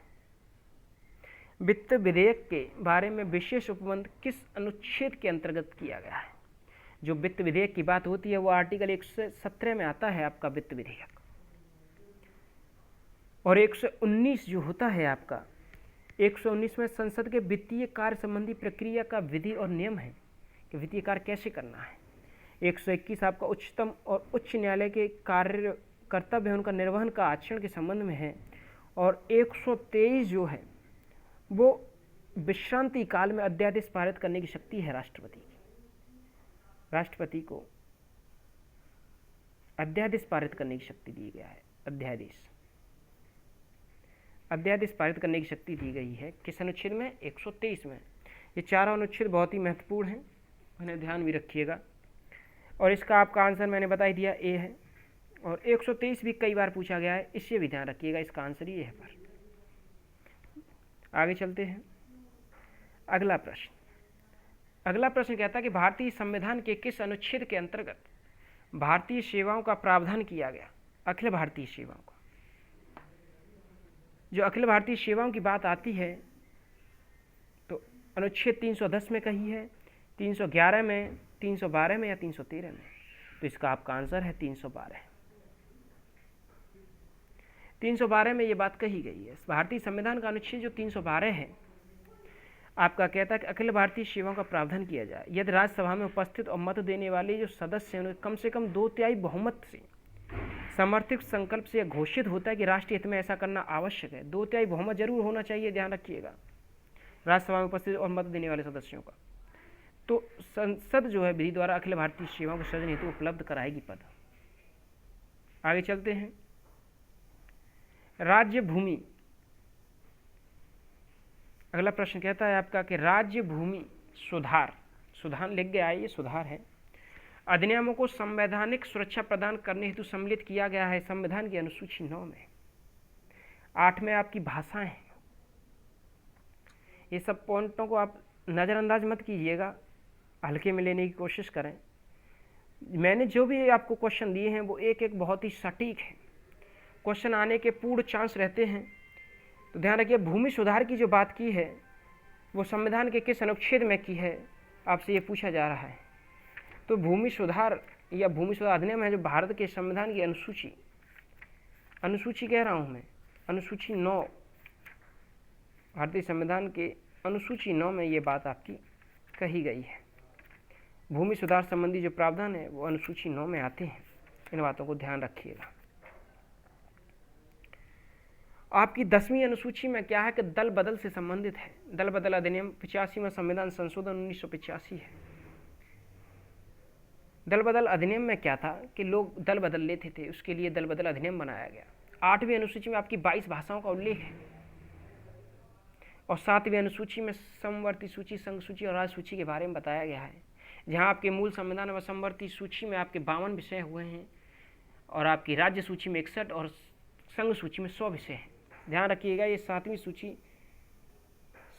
वित्त विधेयक के बारे में विशेष उपबंध किस अनुच्छेद के अंतर्गत किया गया है? जो वित्त विधेयक की बात होती है वो आर्टिकल 117 में आता है आपका वित्त विधेयक। और 119 जो होता है आपका, 119 में संसद के वित्तीय कार्य संबंधी प्रक्रिया का विधि और नियम है कि वित्तीय कार्य कैसे करना है। 121 आपका उच्चतम और उच्च न्यायालय के कार्य कर्तव्य है उनका निर्वहन का आचरण के संबंध में है। और 123 जो है वो विश्रांति काल में अध्यादेश पारित करने की शक्ति है राष्ट्रपति की। राष्ट्रपति को अध्यादेश पारित करने की शक्ति दी गया है। अध्यादेश पारित करने की शक्ति दी गई है किस अनुच्छेद में? 123 में। ये चारों अनुच्छेद बहुत ही महत्वपूर्ण हैं, उन्हें ध्यान भी रखिएगा। और इसका आपका आंसर मैंने बता ही दिया, ए है। और 123 भी कई बार पूछा गया है, इससे भी ध्यान रखिएगा, इसका आंसर ये है। पर आगे चलते हैं। अगला प्रश्न कहता है कि भारतीय संविधान के किस अनुच्छेद के अंतर्गत भारतीय सेवाओं का प्रावधान किया गया? अखिल भारतीय सेवाओं का। जो अखिल भारतीय सेवाओं की बात आती है तो अनुच्छेद 310 में कही है, 311 में, 312 में या 313 में? तो इसका आपका आंसर है 312। 312 में ये बात कही गई है। भारतीय संविधान का अनुच्छेद जो 312 है आपका कहता है कि अखिल भारतीय सेवाओं का प्रावधान किया जाए यदि राज्यसभा में उपस्थित और मत देने वाले जो सदस्य हैं कम से कम 2/3 बहुमत से समर्थित संकल्प से घोषित होता है कि राष्ट्रीय हित में ऐसा करना आवश्यक है। 2/3 बहुमत जरूर होना चाहिए, ध्यान रखिएगा, राज्यसभा में उपस्थित और मत देने वाले सदस्यों का। तो संसद जो है विधि द्वारा अखिल भारतीय सेवाओं को सृजन हेतु उपलब्ध कराएगी पद। आगे चलते हैं। राज्य भूमि। अगला प्रश्न कहता है आपका कि राज्य भूमि सुधार लिख गया है, ये सुधार है, अधिनियमों को संवैधानिक सुरक्षा प्रदान करने हेतु सम्मिलित किया गया है संविधान की अनुसूची 9 में। 8 में आपकी भाषाएं हैं। ये सब पॉइंटों को आप नज़रअंदाज मत कीजिएगा, हल्के में लेने की कोशिश करें। मैंने जो भी आपको क्वेश्चन दिए हैं वो एक एक बहुत ही सटीक है। क्वेश्चन आने के पूर्ण चांस रहते हैं, तो ध्यान रखिए। भूमि सुधार की जो बात की है वो संविधान के किस अनुच्छेद में की है, आपसे ये पूछा जा रहा है। तो भूमि सुधार या भूमि सुधार अधिनियम है जो भारत के संविधान की अनुसूची कह रहा हूँ मैं, अनुसूची 9, भारतीय संविधान के अनुसूची 9 में ये बात आपकी कही गई है। भूमि सुधार संबंधी जो प्रावधान है वो अनुसूची 9 में आते हैं, इन बातों को ध्यान रखिएगा। आपकी 10वीं अनुसूची में क्या है कि दल बदल से संबंधित है। दल बदल अधिनियम 85वां संविधान संशोधन 1985 है। दल बदल अधिनियम में क्या था कि लोग दल बदल लेते थे, उसके लिए दल बदल अधिनियम बनाया गया। 8वीं अनुसूची में आपकी 22 भाषाओं का उल्लेख है और 7वीं अनुसूची में समवर्ती सूची, संघ सूची और राज्य सूची के बारे में बताया गया है। जहाँ आपके मूल संविधान व समवर्ती सूची में आपके 52 विषय हुए हैं और आपकी राज्य सूची में 61 और संघ सूची में 100 विषय हैं। ध्यान रखिएगा, ये 7वीं सूची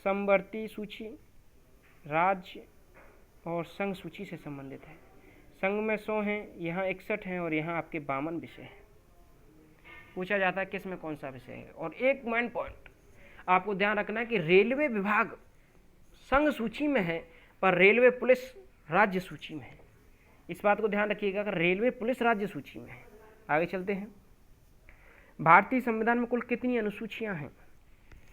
समवर्ती सूची, राज्य और संघ सूची से संबंधित है। संघ में 100 हैं, यहाँ 61 हैं और यहाँ आपके 52 विषय हैं। पूछा जाता है किस में कौन सा विषय है। और एक मेन पॉइंट आपको ध्यान रखना है कि रेलवे विभाग संघ सूची में है पर रेलवे पुलिस राज्य सूची में है। इस बात को ध्यान रखिएगा कि रेलवे पुलिस राज्य सूची में है। आगे चलते हैं। भारतीय संविधान में कुल कितनी अनुसूचियां हैं?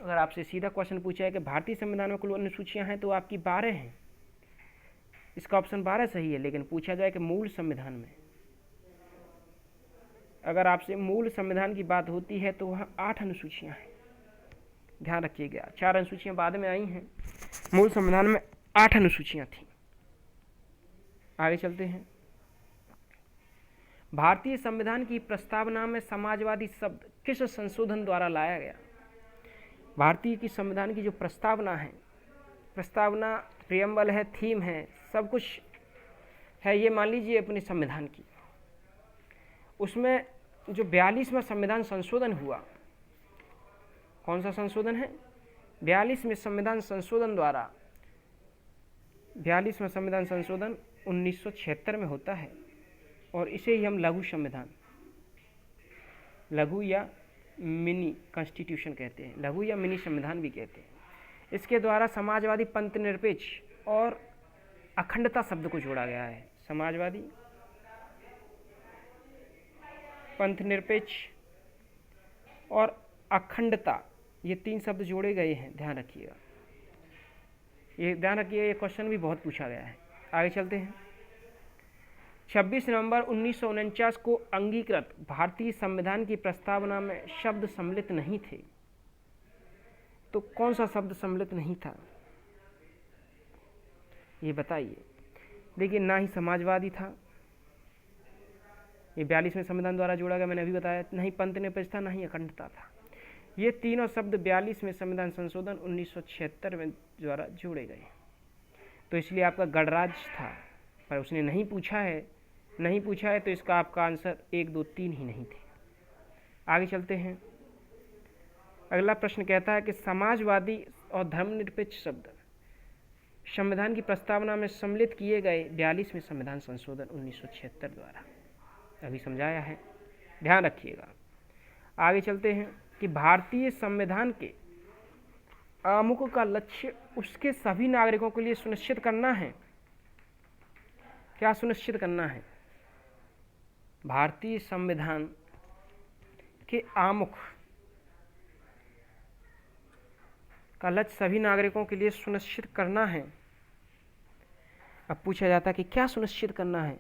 अगर आपसे सीधा क्वेश्चन पूछा है कि भारतीय संविधान में कुल अनुसूचियां हैं तो आपकी 12 हैं। इसका ऑप्शन 12 सही है। लेकिन पूछा जाए कि मूल संविधान में, अगर आपसे मूल संविधान की बात होती है तो वहाँ 8 अनुसूचियां हैं। ध्यान रखिएगा, 4 अनुसूचियां बाद में आई हैं, मूल संविधान में 8 अनुसूचियां थी। आगे चलते हैं। भारतीय संविधान की प्रस्तावना में समाजवादी शब्द किस संशोधन द्वारा लाया गया? भारतीय की संविधान की जो प्रस्तावना है, प्रस्तावना प्रियम्बल है, थीम है, सब कुछ है, ये मान लीजिए अपने संविधान की। उसमें जो 42वां संविधान संशोधन हुआ, कौन सा संशोधन है? 42वें संविधान संशोधन द्वारा, 42वां संविधान संशोधन 1976 में होता है और इसे ही हम लघु संविधान, लघु या मिनी कॉन्स्टिट्यूशन कहते हैं, लघु या मिनी संविधान भी कहते हैं। इसके द्वारा समाजवादी, पंथनिरपेक्ष और अखंडता शब्द को जोड़ा गया है। समाजवादी, पंथनिरपेक्ष और अखंडता, ये 3 शब्द जोड़े गए हैं। ध्यान रखिएगा, ये ध्यान रखिए, ये क्वेश्चन भी बहुत पूछा गया है। आगे चलते हैं। 26 नवंबर 1949 को अंगीकृत भारतीय संविधान की प्रस्तावना में शब्द सम्मिलित नहीं थे, तो कौन सा शब्द सम्मिलित नहीं था ये बताइए। देखिए, ना ही समाजवादी था, ये 42वें संविधान द्वारा जोड़ा गया, मैंने अभी बताया, ना ही पंथनिरपेक्ष था, ना ही अखंडता था। ये तीनों शब्द 42वें संविधान संशोधन 1976 में द्वारा जोड़े गए। तो इसलिए आपका गणराज्य था, पर उसने नहीं पूछा है, तो इसका आपका आंसर 1, 2, 3 ही नहीं थे। आगे चलते हैं। अगला प्रश्न कहता है कि समाजवादी और धर्मनिरपेक्ष शब्द संविधान की प्रस्तावना में सम्मिलित किए गए 42वें संविधान संशोधन 1976 द्वारा। अभी समझाया है, ध्यान रखिएगा। आगे चलते हैं कि भारतीय संविधान के आमुख का लक्ष्य उसके सभी नागरिकों के लिए सुनिश्चित करना है। क्या सुनिश्चित करना है? भारतीय संविधान के आमुख का लक्ष्य सभी नागरिकों के लिए सुनिश्चित करना है। अब पूछा जाता है कि क्या सुनिश्चित करना है?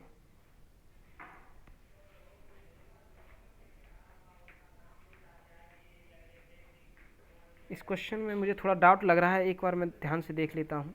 इस क्वेश्चन में मुझे थोड़ा डाउट लग रहा है, एक बार मैं ध्यान से देख लेता हूं।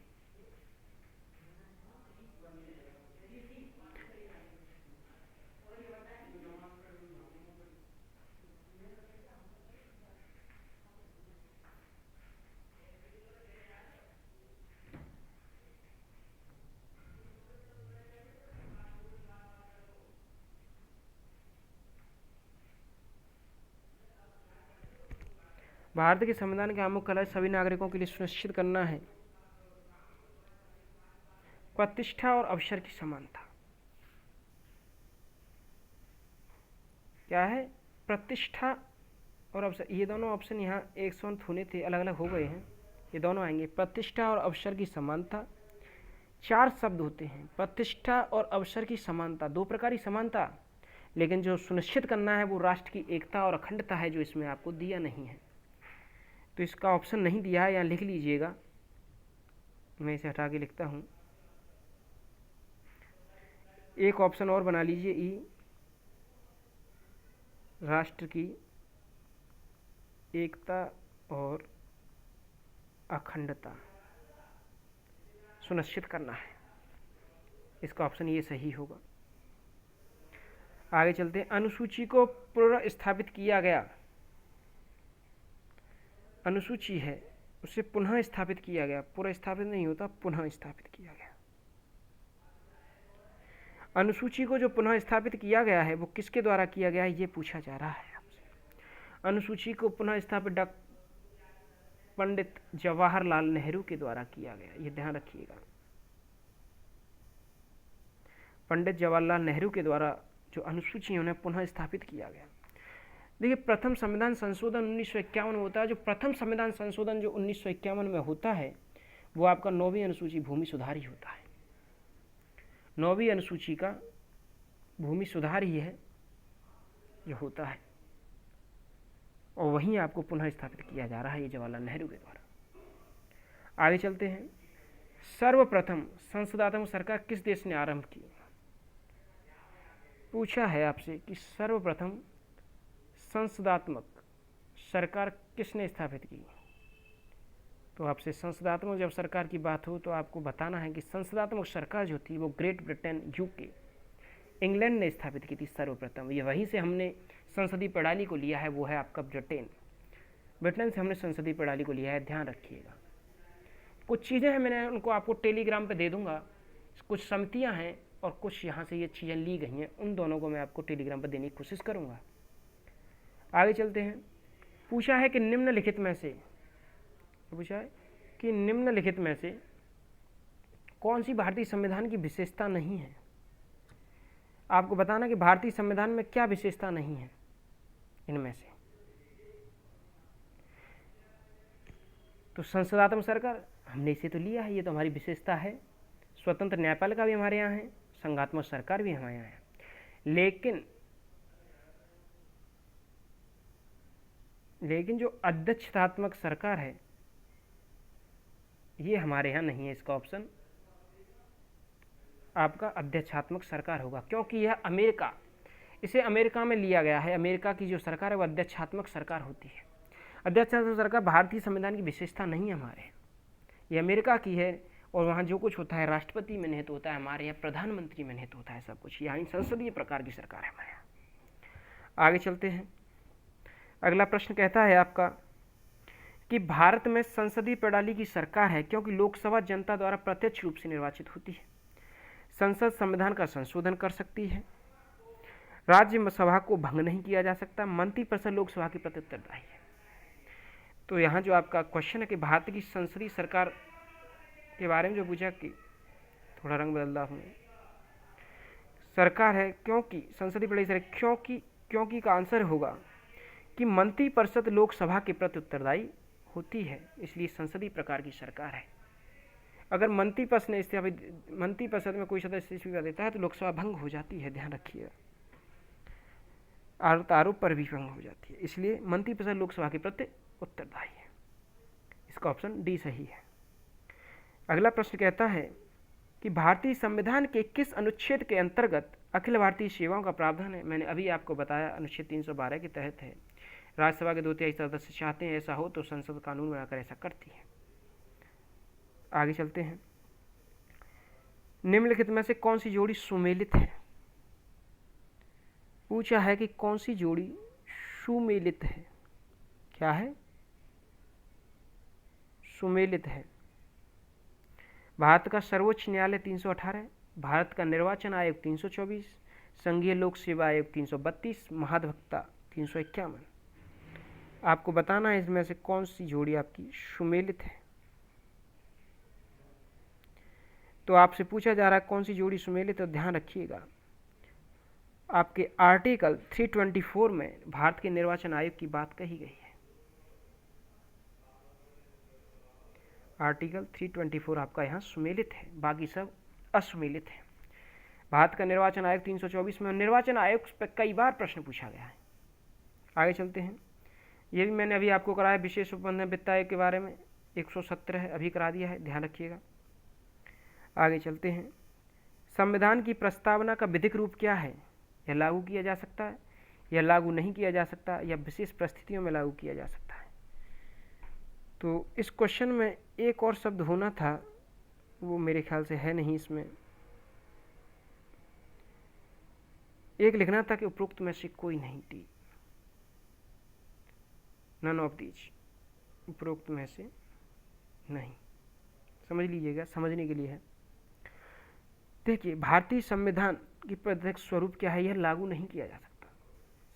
भारत के संविधान के आमुख का लक्ष्य सभी नागरिकों के लिए सुनिश्चित करना है प्रतिष्ठा और अवसर की समानता। क्या है? प्रतिष्ठा और अवसर। ये दोनों ऑप्शन यहाँ एक साथ होने थे, अलग अलग हो गए हैं, ये दोनों आएंगे। प्रतिष्ठा और अवसर की समानता, 4 शब्द होते हैं। प्रतिष्ठा और अवसर की समानता, 2 प्रकार की समानता, लेकिन जो सुनिश्चित करना है वो राष्ट्र की एकता और अखंडता है, जो इसमें आपको दिया नहीं है। तो इसका ऑप्शन नहीं दिया है, यहाँ लिख लीजिएगा, मैं इसे हटा के लिखता हूँ। एक ऑप्शन और बना लीजिए, ई, राष्ट्र की एकता और अखंडता सुनिश्चित करना है। इसका ऑप्शन ये सही होगा। आगे चलते हैं। अनुसूची को पुनर्स्थापित किया गया। अनुसूची है उसे पुनः स्थापित किया गया, पूरा स्थापित नहीं होता, पुनः स्थापित किया गया। अनुसूची को जो पुनः स्थापित किया गया है वो किसके द्वारा किया गया है, ये पूछा जा रहा है आपसे। अनुसूची को पुनः स्थापित पंडित जवाहरलाल नेहरू के द्वारा किया गया, ये ध्यान रखिएगा। पंडित जवाहरलाल नेहरू के द्वारा जो अनुसूची उन्हें पुनः स्थापित किया गया। देखिए, प्रथम संविधान संशोधन 1951 में होता है। जो प्रथम संविधान संशोधन जो 1951 में होता है वो आपका 9वीं अनुसूची भूमि सुधार ही होता है। 9वीं अनुसूची का भूमि सुधार ही है जो होता है, और वहीं आपको पुनः स्थापित किया जा रहा है ये जवाहरलाल नेहरू के द्वारा। आगे चलते हैं। सर्वप्रथम संसदात्मक सरकार किस देश ने आरंभ की? पूछा है आपसे कि सर्वप्रथम संसदात्मक सरकार किसने स्थापित की। तो आपसे संसदात्मक जब सरकार की बात हो तो आपको बताना है कि संसदात्मक सरकार जो थी वो ग्रेट ब्रिटेन, यूके, इंग्लैंड ने स्थापित की थी सर्वप्रथम। ये वहीं से हमने संसदीय प्रणाली को लिया है, वो है आपका ब्रिटेन। ब्रिटेन से हमने संसदीय प्रणाली को लिया है, ध्यान रखिएगा। कुछ चीज़ें हैं, मैंने उनको आपको टेलीग्राम पे दे दूंगा। कुछ समितियां हैं और कुछ यहाँ से ये चीज़ें ली गई हैं, उन दोनों को मैं आपको टेलीग्राम पर देने की कोशिश करूँगा। आगे चलते हैं। पूछा है कि निम्नलिखित में से, पूछा है कि निम्नलिखित में से कौन सी भारतीय संविधान की विशेषता नहीं है। आपको बताना कि भारतीय संविधान में क्या विशेषता नहीं है इनमें से। तो संसदात्मक सरकार हमने इसे तो लिया है, ये तो हमारी विशेषता है। स्वतंत्र न्यायपालिका भी हमारे यहाँ है, संघात्मक सरकार भी हमारे यहाँ है। लेकिन जो अध्यक्षतात्मक सरकार है ये हमारे यहाँ नहीं है। इसका ऑप्शन आपका अध्यक्षात्मक सरकार होगा, क्योंकि यह अमेरिका, इसे अमेरिका में लिया गया है। अमेरिका की जो सरकार है वो अध्यक्षात्मक सरकार होती है। अध्यक्षात्मक सरकार भारतीय संविधान की विशेषता नहीं है हमारे, ये अमेरिका की है। और वहाँ जो कुछ होता है राष्ट्रपति में निहित होता है, हमारे यहाँ प्रधानमंत्री में निहित होता है सब कुछ। यहाँ संसदीय प्रकार की सरकार है हमारे यहाँ। आगे चलते हैं। अगला प्रश्न कहता है आपका कि भारत में संसदीय प्रणाली की सरकार है क्योंकि लोकसभा जनता द्वारा प्रत्यक्ष रूप से निर्वाचित होती है। संसद संविधान का संशोधन कर सकती है। राज्यसभा को भंग नहीं किया जा सकता। मंत्रिपरिषद लोकसभा के प्रति उत्तरदायी है। तो यहाँ जो आपका क्वेश्चन है कि भारत की संसदीय सरकार के बारे में जो पूछा, कि थोड़ा रंग बदलता हूँ, सरकार है क्योंकि संसदीय प्रणाली सरकार, क्योंकि का आंसर होगा कि मंत्रिपरिषद लोकसभा के प्रति उत्तरदायी होती है, इसलिए संसदीय प्रकार की सरकार है। अगर मंत्रिपरिषद में कोई सदस्य इस्तीफा देता है तो लोकसभा भंग हो जाती है, ध्यान रखिएगा। आरोप पर भी भंग हो जाती है, इसलिए मंत्रिपरिषद लोकसभा के प्रति उत्तरदायी है। इसका ऑप्शन डी सही है। अगला प्रश्न कहता है कि भारतीय संविधान के किस अनुच्छेद के अंतर्गत अखिल भारतीय सेवाओं का प्रावधान है। मैंने अभी आपको बताया अनुच्छेद 312 के तहत है। राज्यसभा के 2/3 सदस्य चाहते हैं ऐसा हो तो संसद कानून बनाकर ऐसा करती है। आगे चलते हैं। निम्नलिखित में से कौन सी जोड़ी सुमेलित है। पूछा है कि कौन सी जोड़ी सुमेलित है। क्या है? सुमेलित है। भारत का सर्वोच्च न्यायालय 318, भारत का निर्वाचन आयोग 324, संघीय लोक सेवा आयोग 332, महाधिवक्ता 351। आपको बताना है इसमें से कौन सी जोड़ी आपकी सुमेलित है। तो आपसे पूछा जा रहा है कौन सी जोड़ी सुमेलित है, तो ध्यान रखिएगा। आपके आर्टिकल 324 में भारत के निर्वाचन आयोग की बात कही गई है। आर्टिकल 324 आपका यहाँ सुमेलित है, बाकी सब असुमेलित है। भारत का निर्वाचन आयोग 324 में, निर्वाचन आयोग पर कई बार प्रश्न पूछा गया है। आगे चलते हैं। ये भी मैंने अभी आपको कराया विशेष उपबंधन वित्त आयोग के बारे में, 117 है, अभी करा दिया है, ध्यान रखिएगा। आगे चलते हैं। संविधान की प्रस्तावना का विधिक रूप क्या है। यह लागू किया जा सकता है, यह लागू नहीं किया जा सकता, या विशेष परिस्थितियों में लागू किया जा सकता है। तो इस क्वेश्चन में एक और शब्द होना था, वो मेरे ख्याल से है नहीं इसमें। एक लिखना था कि उपरोक्त में से कोई नहीं थी, नन ऑफ दीज, उपरोक्त में से नहीं, समझ लीजिएगा, समझने के लिए है। देखिए, भारतीय संविधान की प्रत्यक्ष स्वरूप क्या है, यह लागू नहीं किया जा सकता।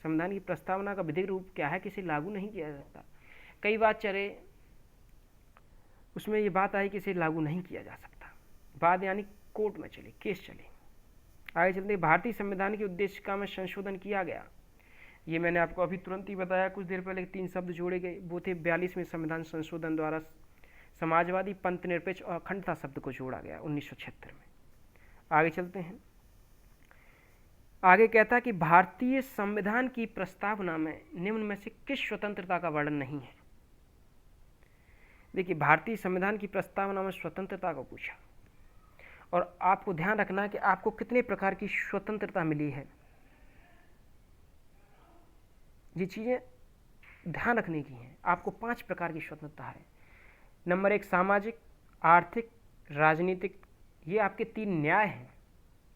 संविधान की प्रस्तावना का विधिक रूप क्या है कि इसे लागू नहीं किया जा सकता। कई बात चले, उसमें ये बात आई कि इसे लागू नहीं किया जा सकता, बात यानी कोर्ट में चले, केस चले। आगे चलते, भारतीय संविधान की उद्देशिका में संशोधन किया गया। ये मैंने आपको अभी तुरंत ही बताया कुछ देर पहले, 3 शब्द जोड़े गए, वो थे 42वें संविधान संशोधन द्वारा समाजवादी, पंथ निरपेक्ष और अखंडता शब्द को जोड़ा गया 1976 में। आगे चलते हैं, आगे कहता है कि भारतीय संविधान की प्रस्तावना में निम्न में से किस स्वतंत्रता का वर्णन नहीं है। देखिए, भारतीय संविधान की प्रस्तावना में स्वतंत्रता को पूछा, और आपको ध्यान रखना है कि आपको कितने प्रकार की स्वतंत्रता मिली है। ये चीज़ें ध्यान रखने की हैं। आपको 5 प्रकार की स्वतंत्रता है। नंबर 1 सामाजिक, आर्थिक, राजनीतिक, ये आपके 3 न्याय हैं।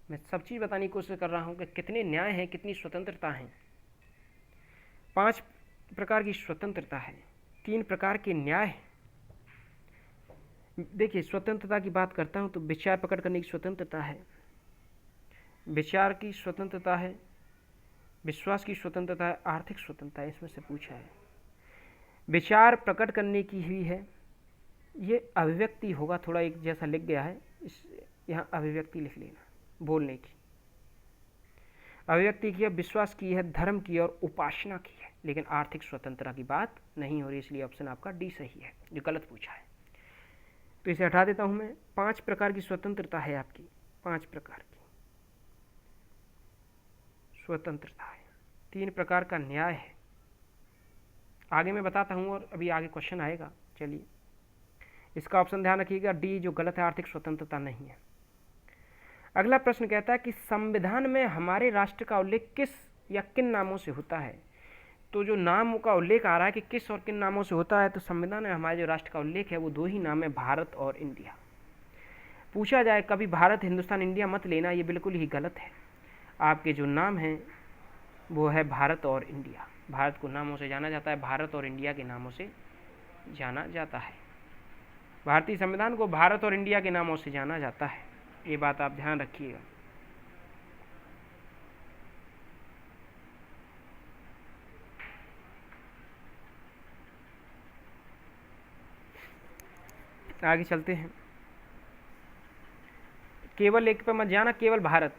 मैं सब चीज़ बताने की कोशिश कर रहा हूँ कि कितने न्याय हैं, कितनी स्वतंत्रता हैं। 5 प्रकार की स्वतंत्रता है, 3 प्रकार के न्याय हैं। देखिए, स्वतंत्रता की बात करता हूँ तो विचार प्रकट करने की स्वतंत्रता है, विचार की स्वतंत्रता है, विश्वास की स्वतंत्रता है, आर्थिक स्वतंत्रता है। इसमें से पूछा है, विचार प्रकट करने की हुई है, ये अभिव्यक्ति होगा, थोड़ा एक जैसा लिख गया है, इस यहाँ अभिव्यक्ति लिख लेना, बोलने की अभिव्यक्ति की है, विश्वास की है, धर्म की और उपासना की है, लेकिन आर्थिक स्वतंत्रता की बात नहीं हो रही, इसलिए ऑप्शन आपका डी सही है, जो गलत पूछा है। तो इसे हटा देता हूं मैं। 5 प्रकार की स्वतंत्रता है आपकी, 5 प्रकार की स्वतंत्रता है, 3 प्रकार का न्याय है। आगे मैं बताता हूं, और अभी आगे क्वेश्चन आएगा। चलिए, इसका ऑप्शन ध्यान रखिएगा, डी जो गलत है, आर्थिक स्वतंत्रता नहीं है। अगला प्रश्न कहता है कि संविधान में हमारे राष्ट्र का उल्लेख किस या किन नामों से होता है। तो जो नाम का उल्लेख आ रहा है कि किस और किन नामों से होता है, तो संविधान में हमारे जो राष्ट्र का उल्लेख है वो 2 ही नाम है, भारत और इंडिया। पूछा जाए कभी भारत, हिंदुस्तान, इंडिया मत लेना, ये बिल्कुल ही गलत है। आपके जो नाम हैं वो है भारत और इंडिया। भारत को नामों से जाना जाता है, भारत और इंडिया के नामों से जाना जाता है। भारतीय संविधान को भारत और इंडिया के नामों से जाना जाता है, ये बात आप ध्यान रखिएगा। आगे चलते हैं, केवल एक पे मत जाना, केवल भारत,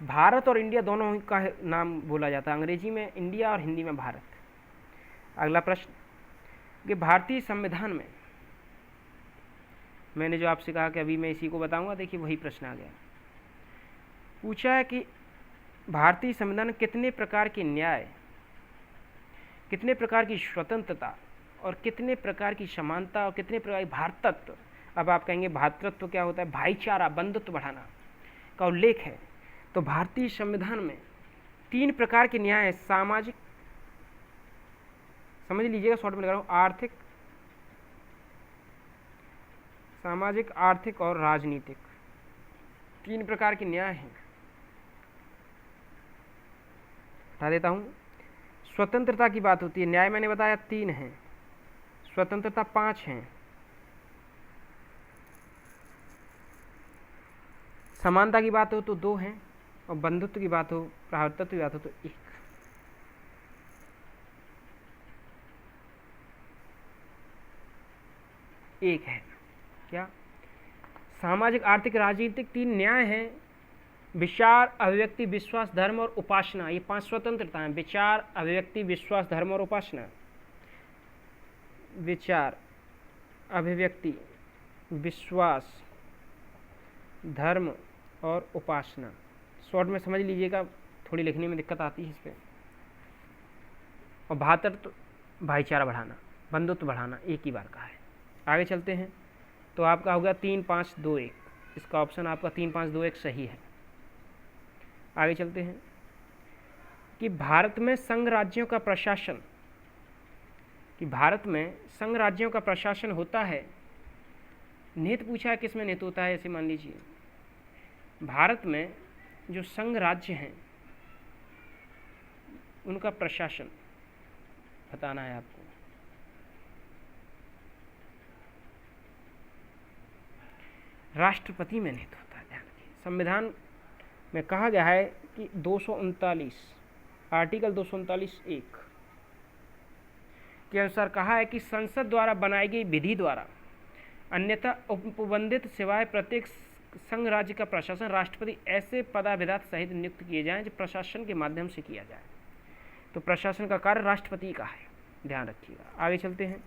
भारत और इंडिया दोनों का नाम बोला जाता है, अंग्रेजी में इंडिया और हिंदी में भारत। अगला प्रश्न कि भारतीय संविधान में, मैंने जो आपसे कहा कि अभी मैं इसी को बताऊंगा, देखिए वही प्रश्न आ गया। पूछा है कि भारतीय संविधान में कितने प्रकार के न्याय, कितने प्रकार की स्वतंत्रता और कितने प्रकार की समानता और कितने प्रकार की भातृत्व, अब आप कहेंगे भातृत्व क्या होता है, भाईचारा, बंधुत्व बढ़ाना का उल्लेख है। तो भारतीय संविधान में 3 प्रकार के न्याय है, सामाजिक, समझ लीजिएगा, शॉर्ट में लगा रहा हूं, आर्थिक, सामाजिक, आर्थिक और राजनीतिक, 3 प्रकार के न्याय हैं। बता देता हूं, स्वतंत्रता की बात होती है, न्याय मैंने बताया 3 हैं, स्वतंत्रता 5 हैं, समानता की बात हो तो 2 हैं, और बंधुत्व की बात हो, भ्रातृत्व की बात हो तो 1 है। क्या? सामाजिक, आर्थिक, राजनीतिक 3 न्याय हैं, विचार, अभिव्यक्ति, विश्वास, धर्म और उपासना, ये 5 स्वतंत्रता हैं। विचार, अभिव्यक्ति, विश्वास, धर्म और उपासना। विचार, अभिव्यक्ति, विश्वास, धर्म और उपासना। शॉर्ट में समझ लीजिएगा, थोड़ी लिखने में दिक्कत आती है इस पर। और भातृत्व, भाईचारा बढ़ाना, बंधुत्व बढ़ाना, एक ही बार का है। आगे चलते हैं, तो आपका होगा 3, 5, 2, 1, इसका ऑप्शन आपका 3, 5, 2, 1 सही है। आगे चलते हैं कि भारत में संघ राज्यों का प्रशासन, कि भारत में संघ राज्यों का प्रशासन होता है, निहित पूछा है किस में निहित होता है। ऐसे मान लीजिए भारत में जो संघ राज्य हैं उनका प्रशासन बताना है आपको। राष्ट्रपति में निहित होता है। ध्यान रखिए, संविधान में कहा गया है कि 239 आर्टिकल 239(1) के अनुसार कहा है कि संसद द्वारा बनाई गई विधि द्वारा अन्यथा उपबंधित सिवाय प्रत्येक संघ राज्य का प्रशासन राष्ट्रपति ऐसे पदाभिधात सहित नियुक्त किए जाएं जो प्रशासन के माध्यम से किया जाए। तो प्रशासन का कार्य राष्ट्रपति का है, ध्यान रखिएगा। आगे चलते हैं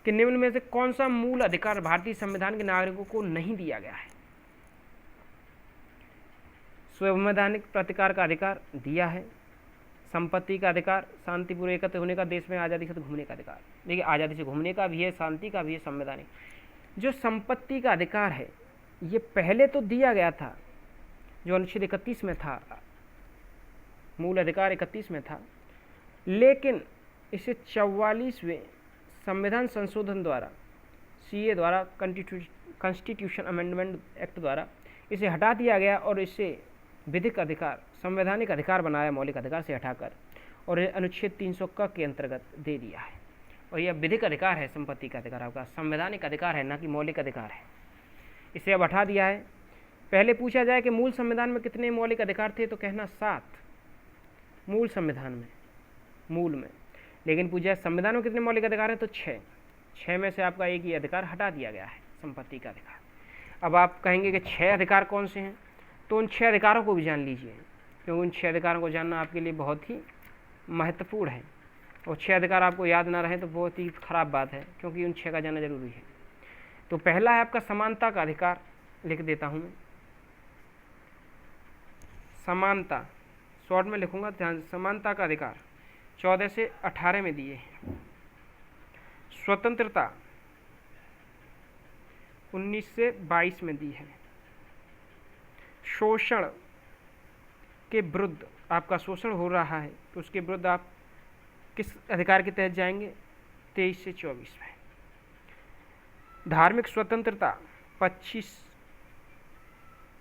कि निम्न में से कौन सा मूल अधिकार भारतीय संविधान के नागरिकों को नहीं दिया गया है? संवैधानिक प्रतिकार का अधिकार दिया है, संपत्ति का अधिकार, शांतिपूर्वक एकत्र होने का, देश में आज़ादी से घूमने का अधिकार। देखिए, आज़ादी से घूमने का भी है, शांति का भी है, संवैधानिक। जो संपत्ति का अधिकार है ये पहले तो दिया गया था, जो अनुच्छेद 31 में था, मूल अधिकार 31 में था, लेकिन इसे 44वें संविधान संशोधन द्वारा, CA द्वारा, कॉन्स्टिट्यूशन अमेंडमेंट एक्ट द्वारा इसे हटा दिया गया और इसे विधिक अधिकार, संवैधानिक अधिकार बनाया, मौलिक अधिकार से हटाकर, और अनुच्छेद 300 के अंतर्गत दे दिया है। और यह विधिक अधिकार है, संपत्ति का अधिकार आपका संवैधानिक अधिकार है, ना कि मौलिक अधिकार है। इसे अब हटा दिया है। पहले पूछा जाए कि मूल संविधान में कितने मौलिक अधिकार थे, तो कहना 7 मूल संविधान में, मूल में। लेकिन पूछा संविधान में कितने मौलिक अधिकार हैं, तो 6 में से आपका एक ही अधिकार हटा दिया गया है, संपत्ति का अधिकार। अब आप कहेंगे कि 6 अधिकार कौन से हैं, तो उन 6 अधिकारों को भी जान लीजिए, क्योंकि उन 6 अधिकारों को जानना आपके लिए बहुत ही महत्वपूर्ण है। और 6 अधिकार आपको याद ना रहे तो बहुत ही खराब बात है, क्योंकि उन 6 का जानना जरूरी है। तो पहला है आपका समानता का अधिकार, लिख देता हूँ मैं, समानता, शॉर्ट में लिखूंगा, ध्यान। समानता का अधिकार 14 से 18 में दिए हैं। स्वतंत्रता 19 से 22 में दी है। शोषण के विरुद्ध, आपका शोषण हो रहा है तो उसके विरुद्ध आप किस अधिकार के तहत जाएंगे, 23 से 24 में। धार्मिक स्वतंत्रता 25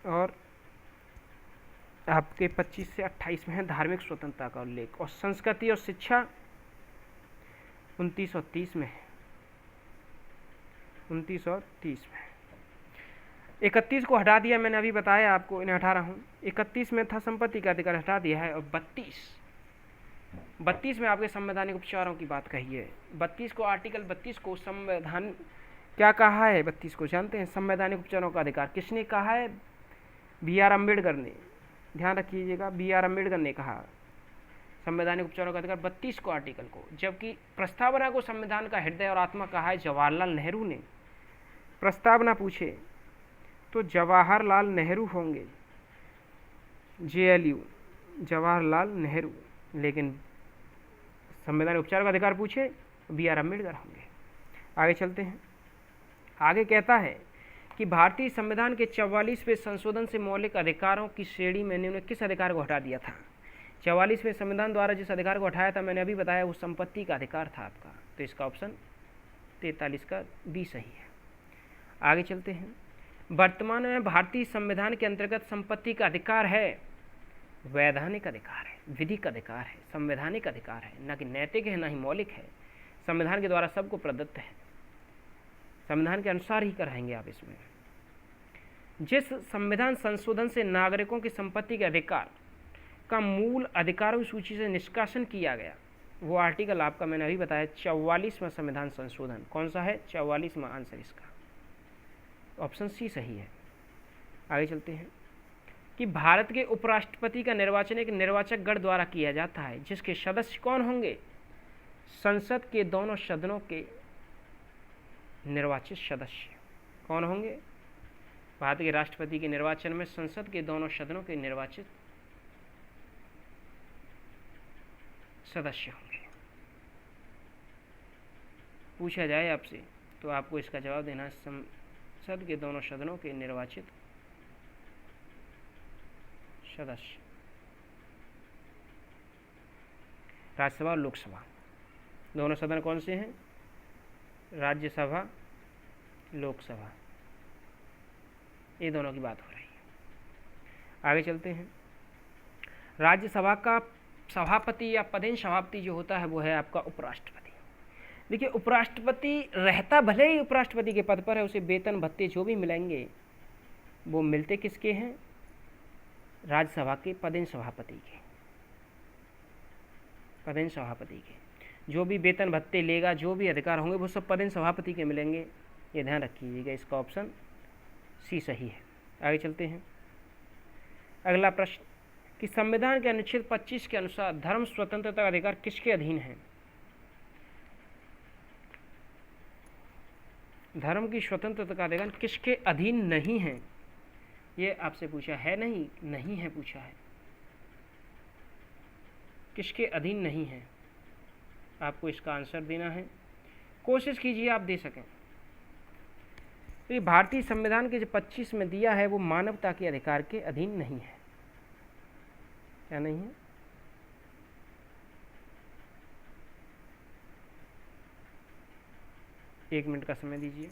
और आपके 25 से 28 में है धार्मिक स्वतंत्रता का उल्लेख। और संस्कृति और शिक्षा 29 और 30 में है, 29 और 30 में। 31 को हटा दिया, मैंने अभी बताया आपको, इन्हें हटा रहा हूँ। 31 में था संपत्ति का अधिकार, हटा दिया है। और 32 में आपके संवैधानिक उपचारों की बात कही है। 32 को, आर्टिकल 32 को संविधान क्या कहा है, 32 को जानते हैं? संवैधानिक उपचारों का अधिकार किसने कहा है? B.R. अम्बेडकर ने, ध्यान रखिएगा, B.R. अम्बेडकर ने कहा संवैधानिक उपचारों का अधिकार 32 को, आर्टिकल को। जबकि प्रस्तावना को संविधान का हृदय और आत्मा कहा है जवाहरलाल नेहरू ने। प्रस्तावना पूछे तो जवाहरलाल नेहरू होंगे, JLU, जवाहरलाल नेहरू। लेकिन संवैधानिक उपचार का अधिकार पूछे तो B.R. अम्बेडकर होंगे। आगे चलते हैं। आगे कहता है कि भारतीय संविधान के 44वें संशोधन से मौलिक अधिकारों की श्रेणी में निम्न किस अधिकार को हटा दिया था? 44वें संविधान द्वारा जिस अधिकार को हटाया था, मैंने अभी बताया, वो संपत्ति का अधिकार था आपका। तो इसका ऑप्शन 43 का B सही है। आगे चलते हैं। वर्तमान में भारतीय संविधान के अंतर्गत संपत्ति का अधिकार है, वैधानिक अधिकार है, विधिक अधिकार है, संवैधानिक अधिकार है, ना कि नैतिक है, ना ही मौलिक है। संविधान के द्वारा सबको प्रदत्त है, संविधान के अनुसार ही कराएंगे आप इसमें। जिस संविधान संशोधन से नागरिकों की संपत्ति के अधिकार का मूल अधिकारों की सूची से निष्कासन किया गया, वो आर्टिकल आपका मैंने अभी बताया 44वां संविधान संशोधन। कौन सा है? 44वां आंसर इसका, ऑप्शन C सही है। आगे चलते हैं कि भारत के उपराष्ट्रपति का निर्वाचन एक निर्वाचक गण द्वारा किया जाता है, जिसके सदस्य कौन होंगे? संसद के दोनों सदनों के निर्वाचित सदस्य कौन होंगे? भारत के राष्ट्रपति के निर्वाचन में संसद के दोनों सदनों के निर्वाचित सदस्य होंगे। पूछा जाए आपसे तो आपको इसका जवाब देना, संसद के दोनों सदनों के निर्वाचित सदस्य, राज्यसभा और लोकसभा। दोनों सदन कौन से हैं? राज्यसभा, लोकसभा, ये दोनों की बात हो रही है। आगे चलते हैं। राज्यसभा का सभापति या पदेन सभापति जो होता है वो है आपका उपराष्ट्रपति। देखिए, उपराष्ट्रपति रहता भले ही उपराष्ट्रपति के पद पर है, उसे वेतन भत्ते जो भी मिलेंगे वो मिलते किसके हैं? राज्यसभा के पदेन सभापति के, पदेन सभापति के। जो भी वेतन भत्ते लेगा, जो भी अधिकार होंगे, वो सब पदेन सभापति के मिलेंगे। ये ध्यान रखिएगा, इसका ऑप्शन सी सही है। आगे चलते हैं। अगला प्रश्न कि संविधान के अनुच्छेद 25 के अनुसार धर्म स्वतंत्रता का अधिकार किसके अधीन है? धर्म की स्वतंत्रता का अधिकार किसके अधीन नहीं है? ये आपसे पूछा है, नहीं है पूछा है। किसके अधीन नहीं है, आपको इसका आंसर देना है। कोशिश कीजिए आप दे सकें। तो ये भारतीय संविधान के जो 25 में दिया है वो मानवता के अधिकार के अधीन नहीं है। क्या नहीं है? एक मिनट का समय दीजिए।